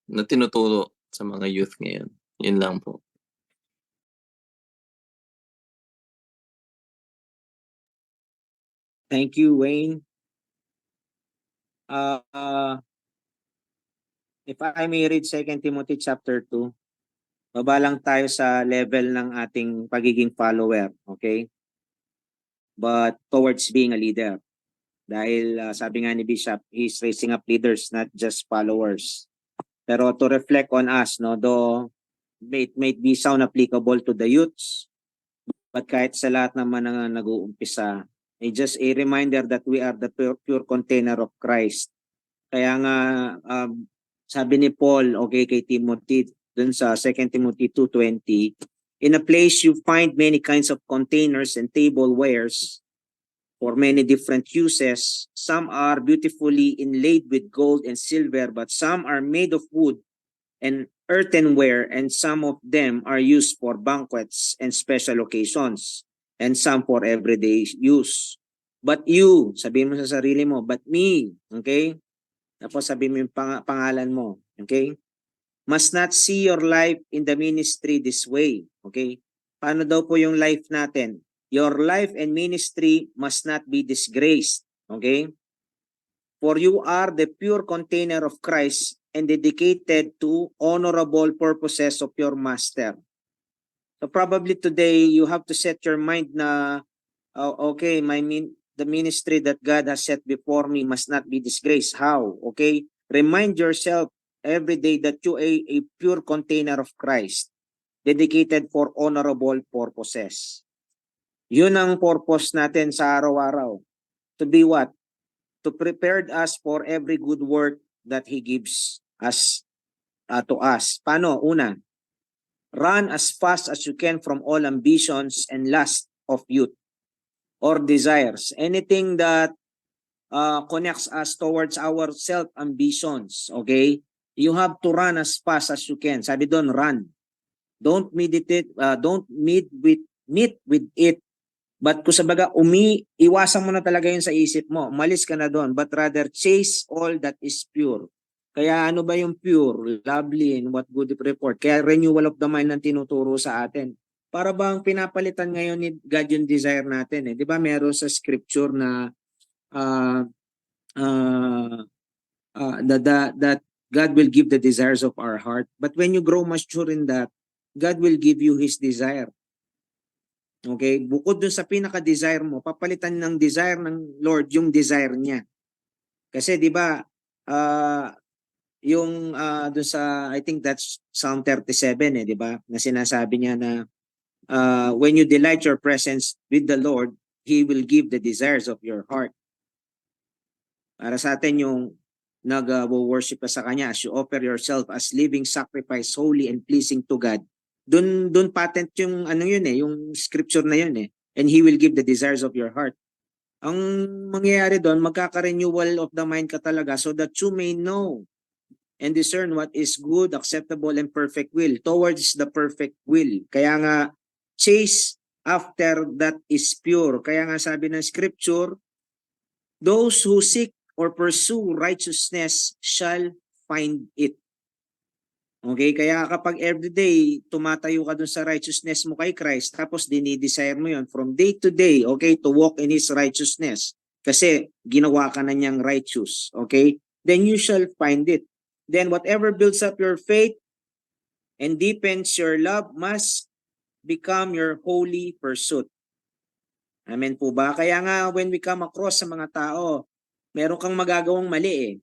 na tinuturo sa mga youth ngayon. Yun lang po. Thank you, Wayne. If I may read 2 Timothy chapter 2, baba lang tayo sa level ng ating pagiging follower, okay? But towards being a leader. Dahil sabi nga ni Bishop, he's raising up leaders, not just followers. Pero to reflect on us, no, though it may be sound applicable to the youths, but kahit sa lahat naman na nag-uumpisa, just a reminder that we are the pure container of Christ. Kaya nga, sabi ni Paul, okay, kay Timothy, dun sa 2 Timothy 2:20, in a place you find many kinds of containers and tablewares for many different uses. Some are beautifully inlaid with gold and silver, but some are made of wood and earthenware, and some of them are used for banquets and special occasions, and some for everyday use. But you, sabihin mo sa sarili mo, but me, okay? Tapos sabihin mo yung pangalan mo, okay? Must not see your life in the ministry this way, okay? Paano daw po yung life natin? Your life and ministry must not be disgraced, okay? For you are the pure container of Christ and dedicated to honorable purposes of your master. So probably today you have to set your mind na, okay, the ministry that God has set before me must not be disgraced. How? Okay? Remind yourself every day that you are a pure container of Christ, dedicated for honorable purposes. Yun ang purpose natin sa araw-araw. To be what? To prepare us for every good work that He gives us to us. Paano? Una, run as fast as you can from all ambitions and lust of youth or desires. Anything that connects us towards our self-ambitions, okay? You have to run as fast as you can. Sabi doon, run. Don't meditate, don't meet with it. But kung sabaga, iwasan mo na talaga yun sa isip mo. Umalis ka na doon. But rather, chase all that is pure. Kaya ano ba yung pure, lovely, and what good report? Kaya renewal of the mind ang tinuturo sa atin. Para bang pinapalitan ngayon ni God yung desire natin eh. 'Di ba meron sa scripture na uh, uh, that God will give the desires of our heart. But when you grow mature in that, God will give you His desire. Okay? Bukod dun sa pinaka-desire mo, papalitan ng desire ng Lord yung desire niya. Kasi 'di ba yung dun sa, I think that's Psalm 37 eh, 'di ba? Na sinasabi niya na when you delight your presence with the Lord, He will give the desires of your heart. Para sa atin yung nag-worship ka sa Kanya as you offer yourself as living sacrifice, holy and pleasing to God. Dun patent yung ano yun eh, yung scripture na yun eh. And He will give the desires of your heart. Ang mangyayari doon, magkaka-renewal of the mind ka talaga so that you may know and discern what is good, acceptable, and perfect will, towards the perfect will. Kaya nga, chase after that is pure. Kaya nga sabi ng scripture, those who seek or pursue righteousness shall find it. Okay, kaya kapag everyday tumatayo ka dun sa righteousness mo kay Christ, tapos dinidesire mo yon from day to day, okay, to walk in His righteousness, kasi ginawa ka na niyang righteous, okay, then you shall find it. Then whatever builds up your faith and deepens your love must become your holy pursuit. Amen po ba? Kaya nga when we come across sa mga tao, meron kang magagawang mali eh.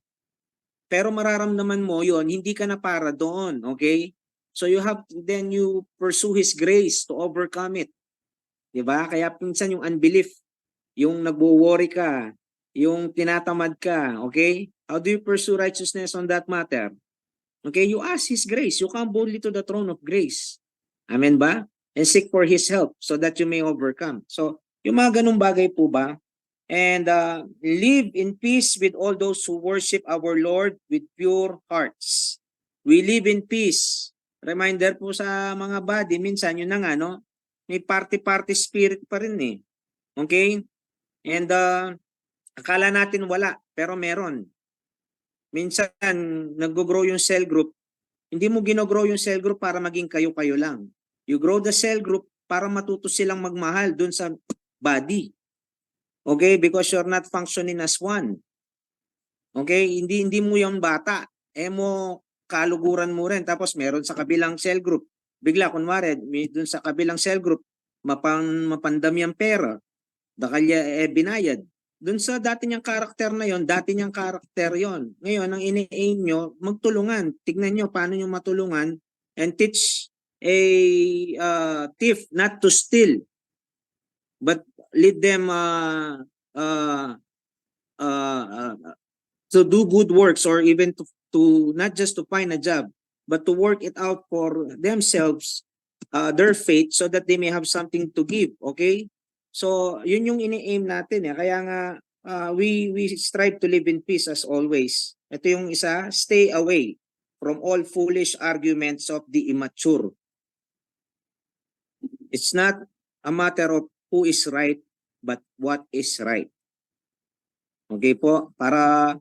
Pero mararamdaman mo yon, hindi ka na para doon, okay? So then you pursue His grace to overcome it. Diba? Kaya minsan yung unbelief, yung nagwo-worry ka, yung tinatamad ka, okay? How do you pursue righteousness on that matter? Okay, you ask His grace. You come boldly to the throne of grace. Amen ba? And seek for His help so that you may overcome. So, yung mga ganung bagay po ba? And live in peace with all those who worship our Lord with pure hearts. We live in peace. Reminder po sa mga body, minsan yun na nga, no? May party-party spirit pa rin eh. Okay? And akala natin wala, pero meron. Minsan, nag-grow yung cell group. Hindi mo gino-grow yung cell group para maging kayo-kayo lang. You grow the cell group para matuto silang magmahal dun sa body. Okay? Because you're not functioning as one. Okay? Hindi mo yung bata. Mo kaluguran mo rin. Tapos meron sa kabilang cell group. Bigla, kunwari, dun sa kabilang cell group, mapandam yung pera. Dakalya binayad. Dun sa dati niyang karakter na yon, dati niyang karakter yon. Ngayon, ang ini-aim nyo, magtulungan. Tignan nyo paano nyo matulungan and teach a thief not to steal, but lead them to do good works, or even to not just to find a job, but to work it out for themselves, their faith, so that they may have something to give. Okay? So, yun yung ini-aim natin eh. Kaya nga, we strive to live in peace as always. Ito yung isa, stay away from all foolish arguments of the immature. It's not a matter of who is right, but what is right. Okay po, para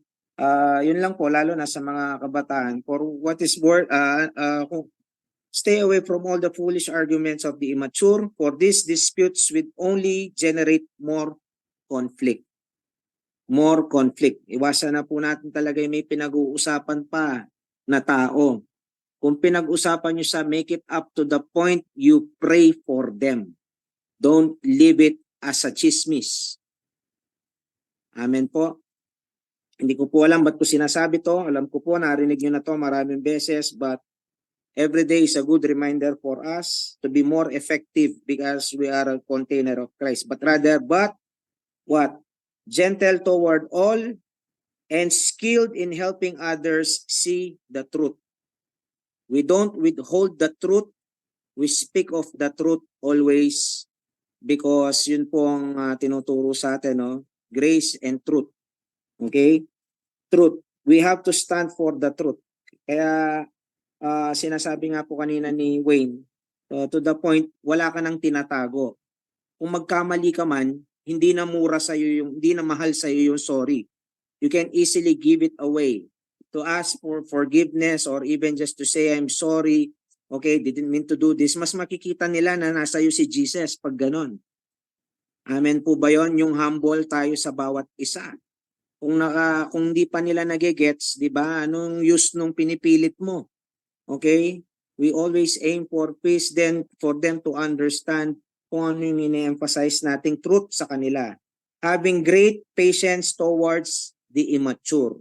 yun lang po, lalo na sa mga kabataan, for what is worth, stay away from all the foolish arguments of the immature, for these disputes will only generate more conflict. More conflict. Iwasan na po natin talaga yung may pinag-uusapan pa na tao. Kung pinag-usapan nyo sa make it up to the point, you pray for them. Don't leave it as a chismis. Amen po. Hindi ko po alam ba't ko sinasabi to. Alam ko po, narinig nyo na to maraming beses, but every day is a good reminder for us to be more effective because we are a container of Christ. But what? Gentle toward all and skilled in helping others see the truth. We don't withhold the truth. We speak of the truth always because yun po ang tinuturo sa atin, no? Grace and truth. Okay? Truth. We have to stand for the truth. Kaya sinasabi nga po kanina ni Wayne, to the point, wala ka nang tinatago. Kung magkamali ka man, hindi na mura sa iyo hindi na mahal sa iyo yung sorry. You can easily give it away. to ask for forgiveness or even just to say, I'm sorry, okay, didn't mean to do this, mas makikita nila na nasa iyo si Jesus pag ganon. Amen po ba yun? Yung humble tayo sa bawat isa. Kung di pa nila nagigets, di ba? Anong use nung pinipilit mo? Okay? We always aim for peace, then for them to understand kung ano yung ine-emphasize nating truth sa kanila. Having great patience towards the immature.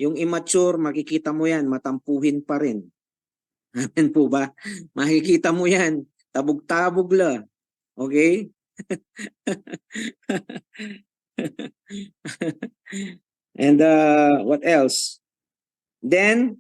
Yung immature, makikita mo yan, matampuhin pa rin. Amen po ba? Makikita mo yan, tabog-tabog la. Okay? And what else? Then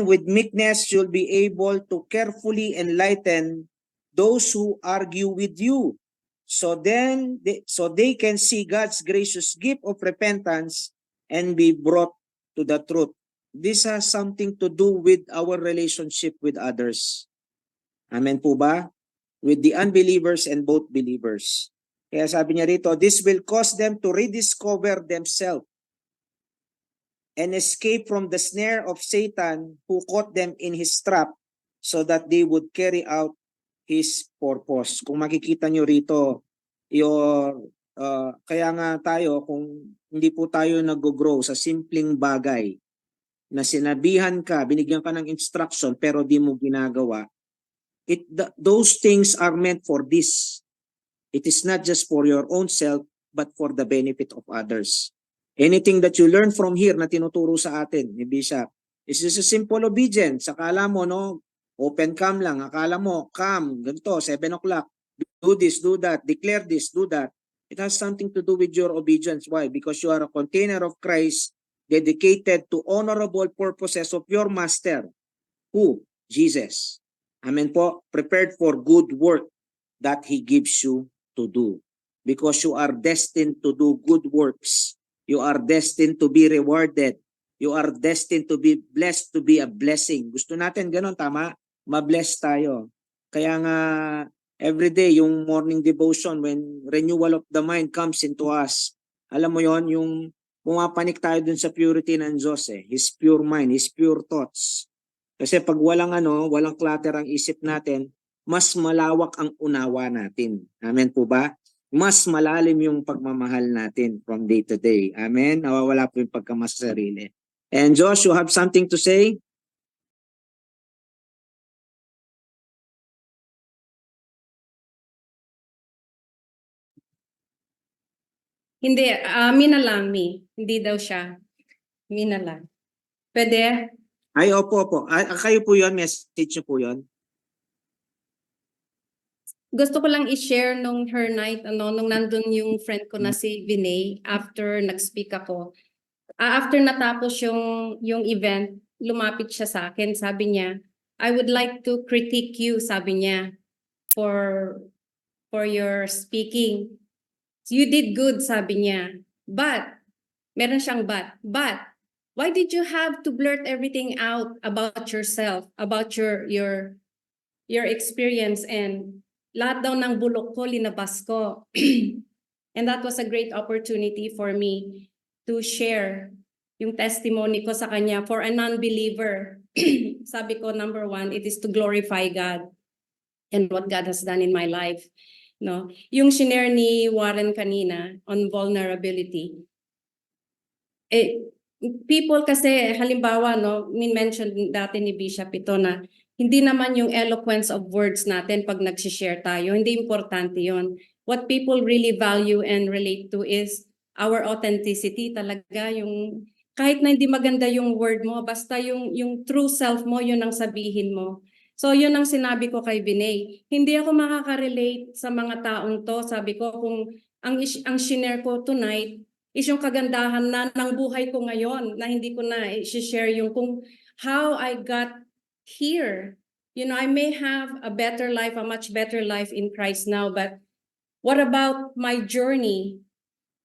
with meekness you'll be able to carefully enlighten those who argue with you. So they can see God's gracious gift of repentance and be brought to the truth. This has something to do with our relationship with others. Amen po ba? With the unbelievers and both believers. Kaya sabi niya rito, this will cause them to rediscover themselves and escape from the snare of Satan who caught them in his trap so that they would carry out his purpose. Kung makikita nyo rito, kaya nga tayo, kung hindi po tayo nag-grow sa simpleng bagay na sinabihan ka, binigyan ka ng instruction pero di mo ginagawa, those things are meant for this. It is not just for your own self, but for the benefit of others. Anything that you learn from here na tinuturo sa atin ni Bishop, is just a simple obedience. Akala mo, no, open cam lang. Akala mo, cam, ganito, 7 o'clock. Do this, do that. Declare this, do that. It has something to do with your obedience. Why? Because you are a container of Christ dedicated to honorable purposes of your master. Who? Jesus. Amen po. Prepared for good work that He gives you to do. Because you are destined to do good works. You are destined to be rewarded. You are destined to be blessed, to be a blessing. Gusto natin ganun, tama? Ma-bless tayo. Kaya nga, everyday, yung morning devotion, when renewal of the mind comes into us, alam mo yon, yung pumapanik tayo dun sa purity ng Diyos, His pure mind, His pure thoughts. Kasi pag walang clutter ang isip natin, mas malawak ang unawa natin. Amen po ba? Mas malalim yung pagmamahal natin from day to day. Amen? Nawawala po yung pagkamasarili. And Josh, you have something to say? Hindi, me na lang, me. Hindi daw siya. Me na lang. Pwede? Ay, opo. Kayo po yun, message nyo po yun. Gusto ko lang i-share nung her night, nung nandun yung friend ko na si Vinay, after nag-speak ako. After natapos yung event, lumapit siya sa akin, sabi niya, I would like to critique you, sabi niya, for your speaking. You did good, sabi niya. But, meron siyang but, why did you have to blurt everything out about yourself, about your experience, and lahat daw ng bulok ko, linabas ko. And that was a great opportunity for me to share yung testimony ko sa kanya for a non-believer. Sabi ko, number 1, it is to glorify God and what God has done in my life. No, yung shinare ni Warren kanina on vulnerability. People kasi, halimbawa, no, mentioned dati ni Bishop ito na hindi naman yung eloquence of words natin pag nag-share tayo. Hindi importante yon. What people really value and relate to is our authenticity talaga. Yung, kahit na hindi maganda yung word mo, basta yung true self mo, yun ang sabihin mo. So yun ang sinabi ko kay Vinay. Hindi ako makaka-relate sa mga taong to. Sabi ko, kung ang shinare ko tonight is yung kagandahan na ng buhay ko ngayon, na hindi ko na i-share yung kung how I got here. You know, I may have a better life, a much better life in Christ now, but what about my journey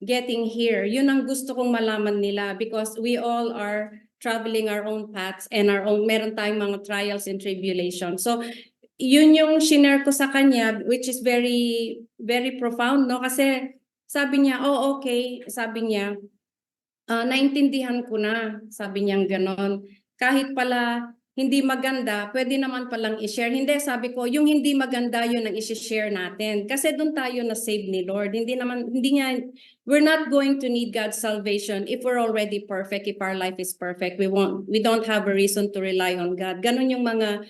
getting here? Yun ang gusto kong malaman nila, because we all are traveling our own paths and meron tayong mga trials and tribulations. So, yun yung shinare ko sa kanya, which is very, very profound, no? Kasi sabi niya, oh, okay, sabi niya, naintindihan ko na, sabi niyang ganon. Kahit pala hindi maganda, pwede naman palang i-share. Hindi, sabi ko, yung hindi maganda yun ang i-share natin. Kasi doon tayo na save ni Lord. We're not going to need God's salvation if we're already perfect, if our life is perfect. We don't have a reason to rely on God. Ganon yung mga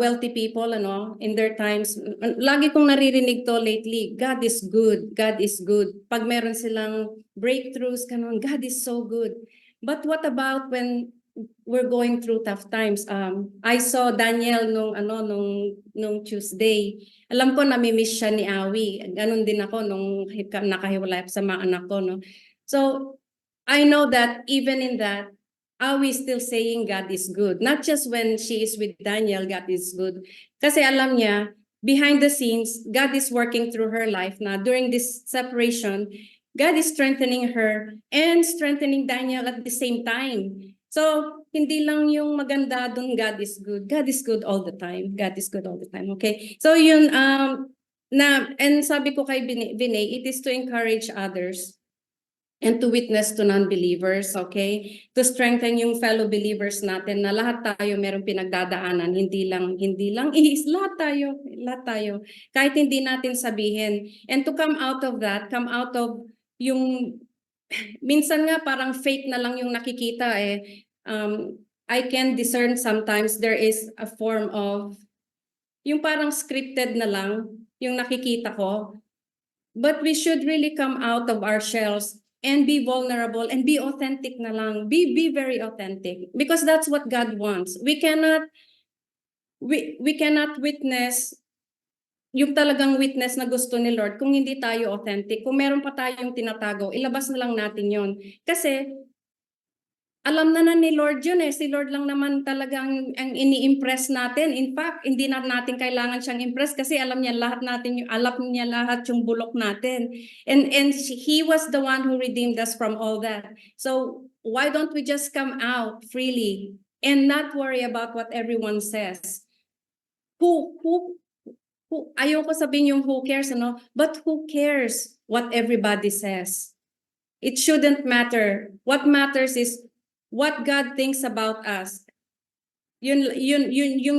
wealthy people, in their times. Lagi kong naririnig to lately, God is good, God is good. Pag meron silang breakthroughs, ganon, God is so good. But what about when we're going through tough times? I saw Daniel nung Tuesday. Alam ko nami-miss siya ni Awi. Ganon din ako nung nakahiwalay ako sa mga anak ko, no? So, I know that even in that, Awi is still saying God is good. Not just when she is with Daniel, God is good. Kasi alam niya, behind the scenes, God is working through her life na during this separation, God is strengthening her and strengthening Daniel at the same time. So, hindi lang yung maganda dun, God is good. God is good all the time. God is good all the time. Okay? So, yun, and sabi ko kay Vinay, it is to encourage others and to witness to non-believers, okay? To strengthen yung fellow believers natin na lahat tayo merong pinagdadaanan, hindi lang lahat tayo. Kahit hindi natin sabihin. And to come out of that, yung minsan nga parang fake na lang yung nakikita eh. I can discern sometimes there is a form of yung parang scripted na lang yung nakikita ko. But we should really come out of our shells and be vulnerable and be authentic na lang. Be very authentic because that's what God wants. We cannot witness yung talagang witness na gusto ni Lord kung hindi tayo authentic. Kung meron pa tayong tinatago, ilabas na lang natin yon. Kasi alam na ni Lord yun eh. Si Lord lang naman talagang ang ini-impress natin. In fact, hindi na natin kailangan siyang impress kasi alam niya lahat yung bulok natin. And He was the one who redeemed us from all that. So why don't we just come out freely and not worry about what everyone says? Ayoko sabihin yung who cares, but who cares what everybody says? It shouldn't matter. What matters is what God thinks about us. Yun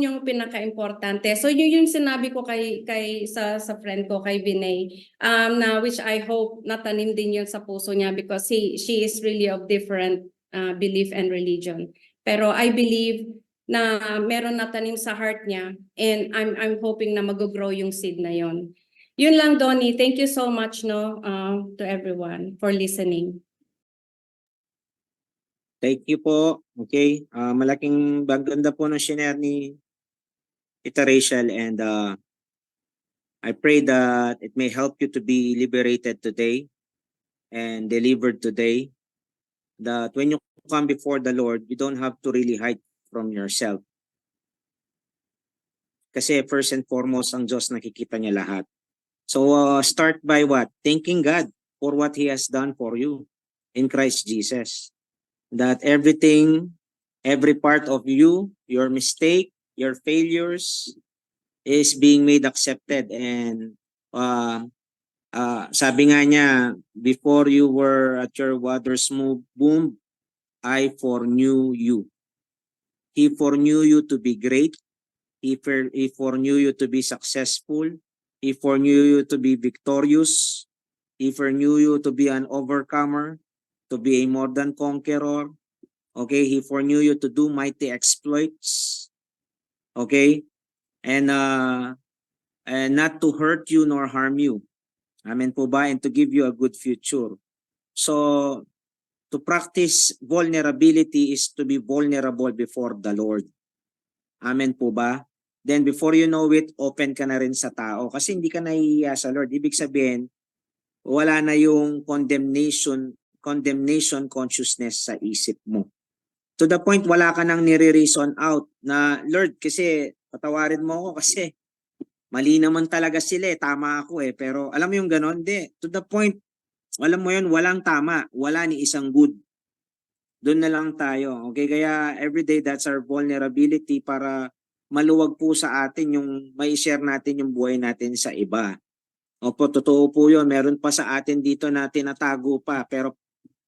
yung pinaka-importante. So yun yung sinabi ko sa friend ko, kay Vinay, na which I hope natanim din yun sa puso niya because she is really of different belief and religion. Pero I believe na meron natanim sa heart niya and I'm hoping na mag-grow yung seed na yon. Yun lang, Donnie. Thank you so much to everyone for listening. Thank you po. Okay. Malaking baganda po ng shinare ni Tita Rachel and I pray that it may help you to be liberated today and delivered today. That when you come before the Lord, you don't have to really hide from yourself. Kasi first and foremost, ang Diyos nakikita niya lahat. So start by what? Thanking God for what He has done for you in Christ Jesus. That everything, every part of you, your mistake, your failures is being made accepted. And sabi nga niya, before you were at your mother's womb, I foreknew you. He foreknew you to be great. He foreknew you to be successful. He foreknew you to be victorious. He foreknew you to be an overcomer, to be a more than conqueror. Okay, He foreknew you to do mighty exploits. Okay, and not to hurt you nor harm you. Amen po ba? And to give you a good future. So, to practice vulnerability is to be vulnerable before the Lord. Amen po ba? Then before you know it, open ka na rin sa tao. Kasi hindi ka nahihiya sa Lord. Ibig sabihin, wala na yung condemnation consciousness sa isip mo. To the point, wala ka nang nire-reason out na, Lord, kasi patawarin mo ako kasi mali naman talaga sila eh, tama ako eh. Pero alam mo yung ganon? Hindi. To the point, alam mo yun, walang tama, wala ni isang good. Doon na lang tayo. Okay, kaya everyday that's our vulnerability para maluwag po sa atin yung may share natin yung buhay natin sa iba. Opo, totoo po yun. Meron pa sa atin dito na tinatago pa. Pero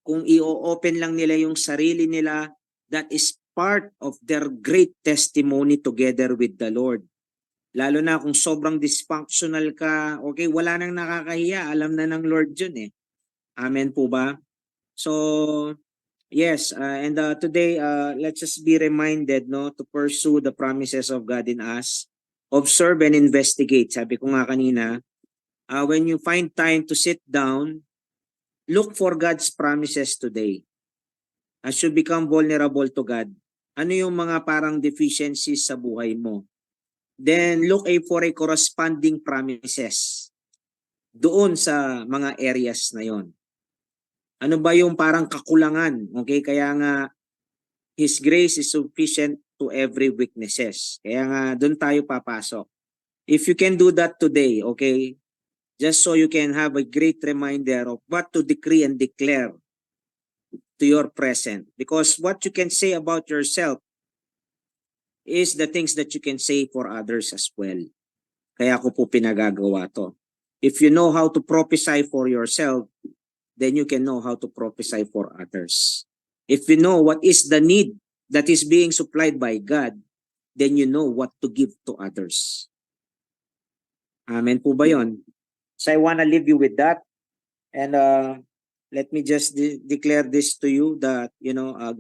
kung i-open lang nila yung sarili nila, that is part of their great testimony together with the Lord. Lalo na kung sobrang dysfunctional ka, okay, wala nang nakakahiya, alam na ng Lord yun eh. Amen po ba? So, yes, and today, let's just be reminded no, to pursue the promises of God in us. Observe and investigate. Sabi ko nga kanina, when you find time to sit down, look for God's promises today. As you become vulnerable to God, ano yung mga parang deficiencies sa buhay mo? Then look for a corresponding promises doon sa mga areas na yon. Ano ba yung parang kakulangan? Okay, kaya nga His grace is sufficient to every weaknesses. Kaya nga doon tayo papasok. If you can do that today, okay, just so you can have a great reminder of what to decree and declare to your present. Because what you can say about yourself is the things that you can say for others as well. Kaya ko po pinagagawa to. If you know how to prophesy for yourself, then you can know how to prophesy for others. If you know what is the need that is being supplied by God, then you know what to give to others. Amen po ba yun? So I want to leave you with that. And let me just declare this to you that,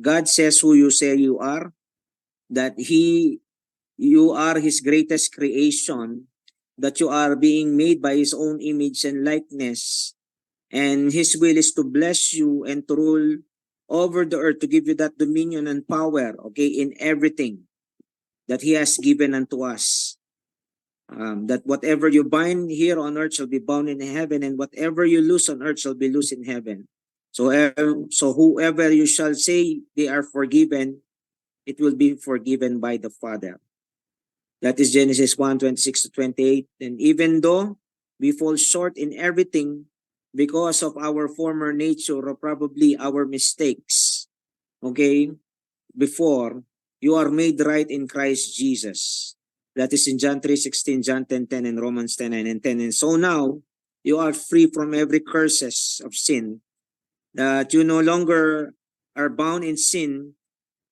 God says who you say you are, that you are His greatest creation, that you are being made by His own image and likeness, and His will is to bless you and to rule over the earth, to give you that dominion and power, okay, in everything that He has given unto us. That whatever you bind here on earth shall be bound in heaven, and whatever you loose on earth shall be loose in heaven. So whoever you shall say they are forgiven, it will be forgiven by the Father. That is Genesis 1:26-28. And even though we fall short in everything because of our former nature or probably our mistakes, okay, before, you are made right in Christ Jesus. That is in John 3:16, John 10:10, and Romans 10:9 and 10. And so now, you are free from every curses of sin, that you no longer are bound in sin,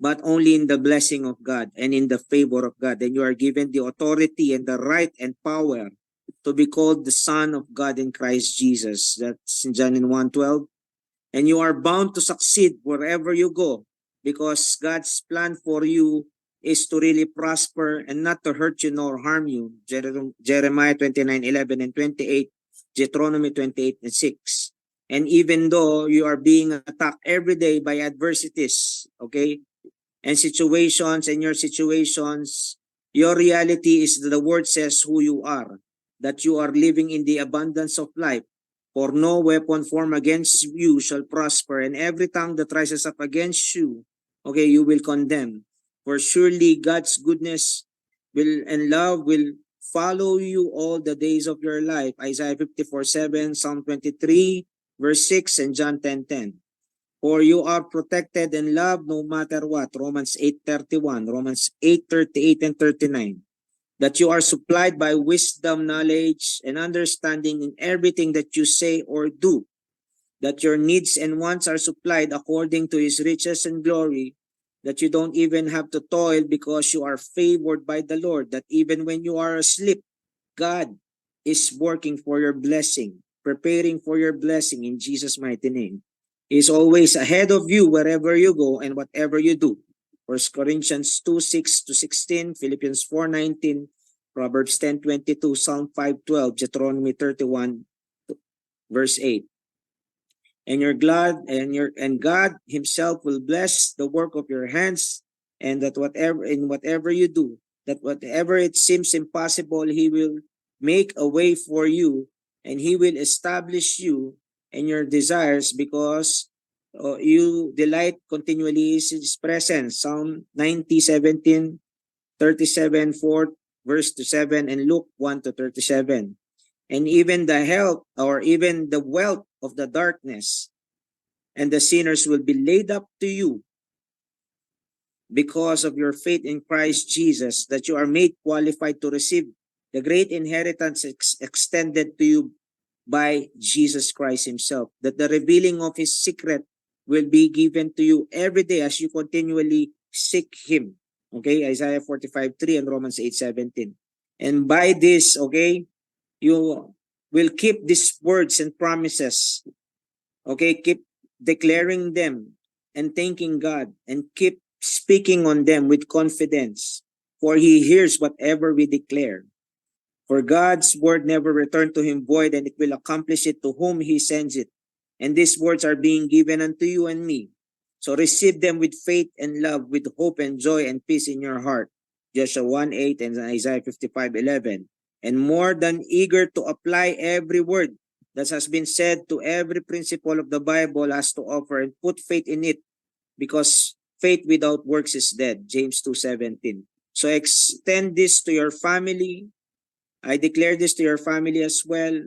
but only in the blessing of God and in the favor of God. Then you are given the authority and the right and power to be called the Son of God in Christ Jesus. That's in John 1:12. And you are bound to succeed wherever you go, because God's plan for you is to really prosper and not to hurt you nor harm you. Jeremiah 29:11 and 28, Deuteronomy 28:6. And even though you are being attacked every day by adversities, okay, and situations, and your situations, your reality is that the word says who you are, that you are living in the abundance of life. For no weapon formed against you shall prosper, and every tongue that rises up against you, okay, you will condemn. For surely God's goodness and love will follow you all the days of your life. Isaiah 54:7, Psalm 23, verse 6, and John 10:10. For you are protected and loved no matter what. Romans 8:31, Romans 8:38 and 39. That you are supplied by wisdom, knowledge, and understanding in everything that you say or do. That your needs and wants are supplied according to His riches and glory. That you don't even have to toil because you are favored by the Lord. That even when you are asleep, God is working for your blessing, preparing for your blessing in Jesus' mighty name. He is always ahead of you wherever you go and whatever you do. 1 Corinthians 2:6-16, Philippians 4:19, Proverbs 10:22, Psalm 5:12, Deuteronomy 31, verse 8. And you're glad, and God Himself will bless the work of your hands, and that whatever you do, that whatever it seems impossible, He will make a way for you, and He will establish you and your desires, because you delight continually in His presence. Psalm 90:17, 37, 4, verse 7, and Luke 1:37. And even the health, or even the wealth of the darkness and the sinners will be laid up to you because of your faith in Christ Jesus, that you are made qualified to receive the great inheritance extended to you by Jesus Christ Himself, that the revealing of His secret will be given to you every day as you continually seek Him. Okay, Isaiah 45:3 and Romans 8:17. And by this, okay, you will keep these words and promises. Okay, keep declaring them and thanking God and keep speaking on them with confidence, for He hears whatever we declare. For God's word never returned to Him void, and it will accomplish it to whom He sends it. And these words are being given unto you and me. So receive them with faith and love, with hope and joy and peace in your heart. Joshua 1:8 and Isaiah 55:11. And more than eager to apply every word that has been said to every principle of the Bible has to offer, and put faith in it, because faith without works is dead. James 2:17. So extend this to your family. I declare this to your family as well,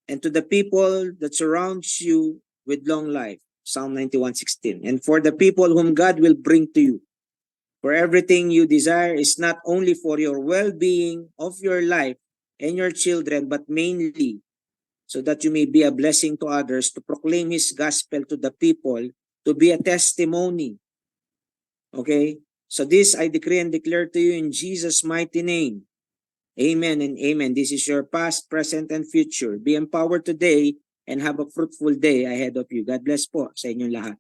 and to the people that surrounds you with long life. Psalm 91:16. And for the people whom God will bring to you. For everything you desire is not only for your well-being of your life and your children, but mainly so that you may be a blessing to others, to proclaim His gospel to the people, to be a testimony. Okay? So this I decree and declare to you in Jesus' mighty name. Amen and amen. This is your past, present, and future. Be empowered today and have a fruitful day ahead of you. God bless po sa inyong lahat.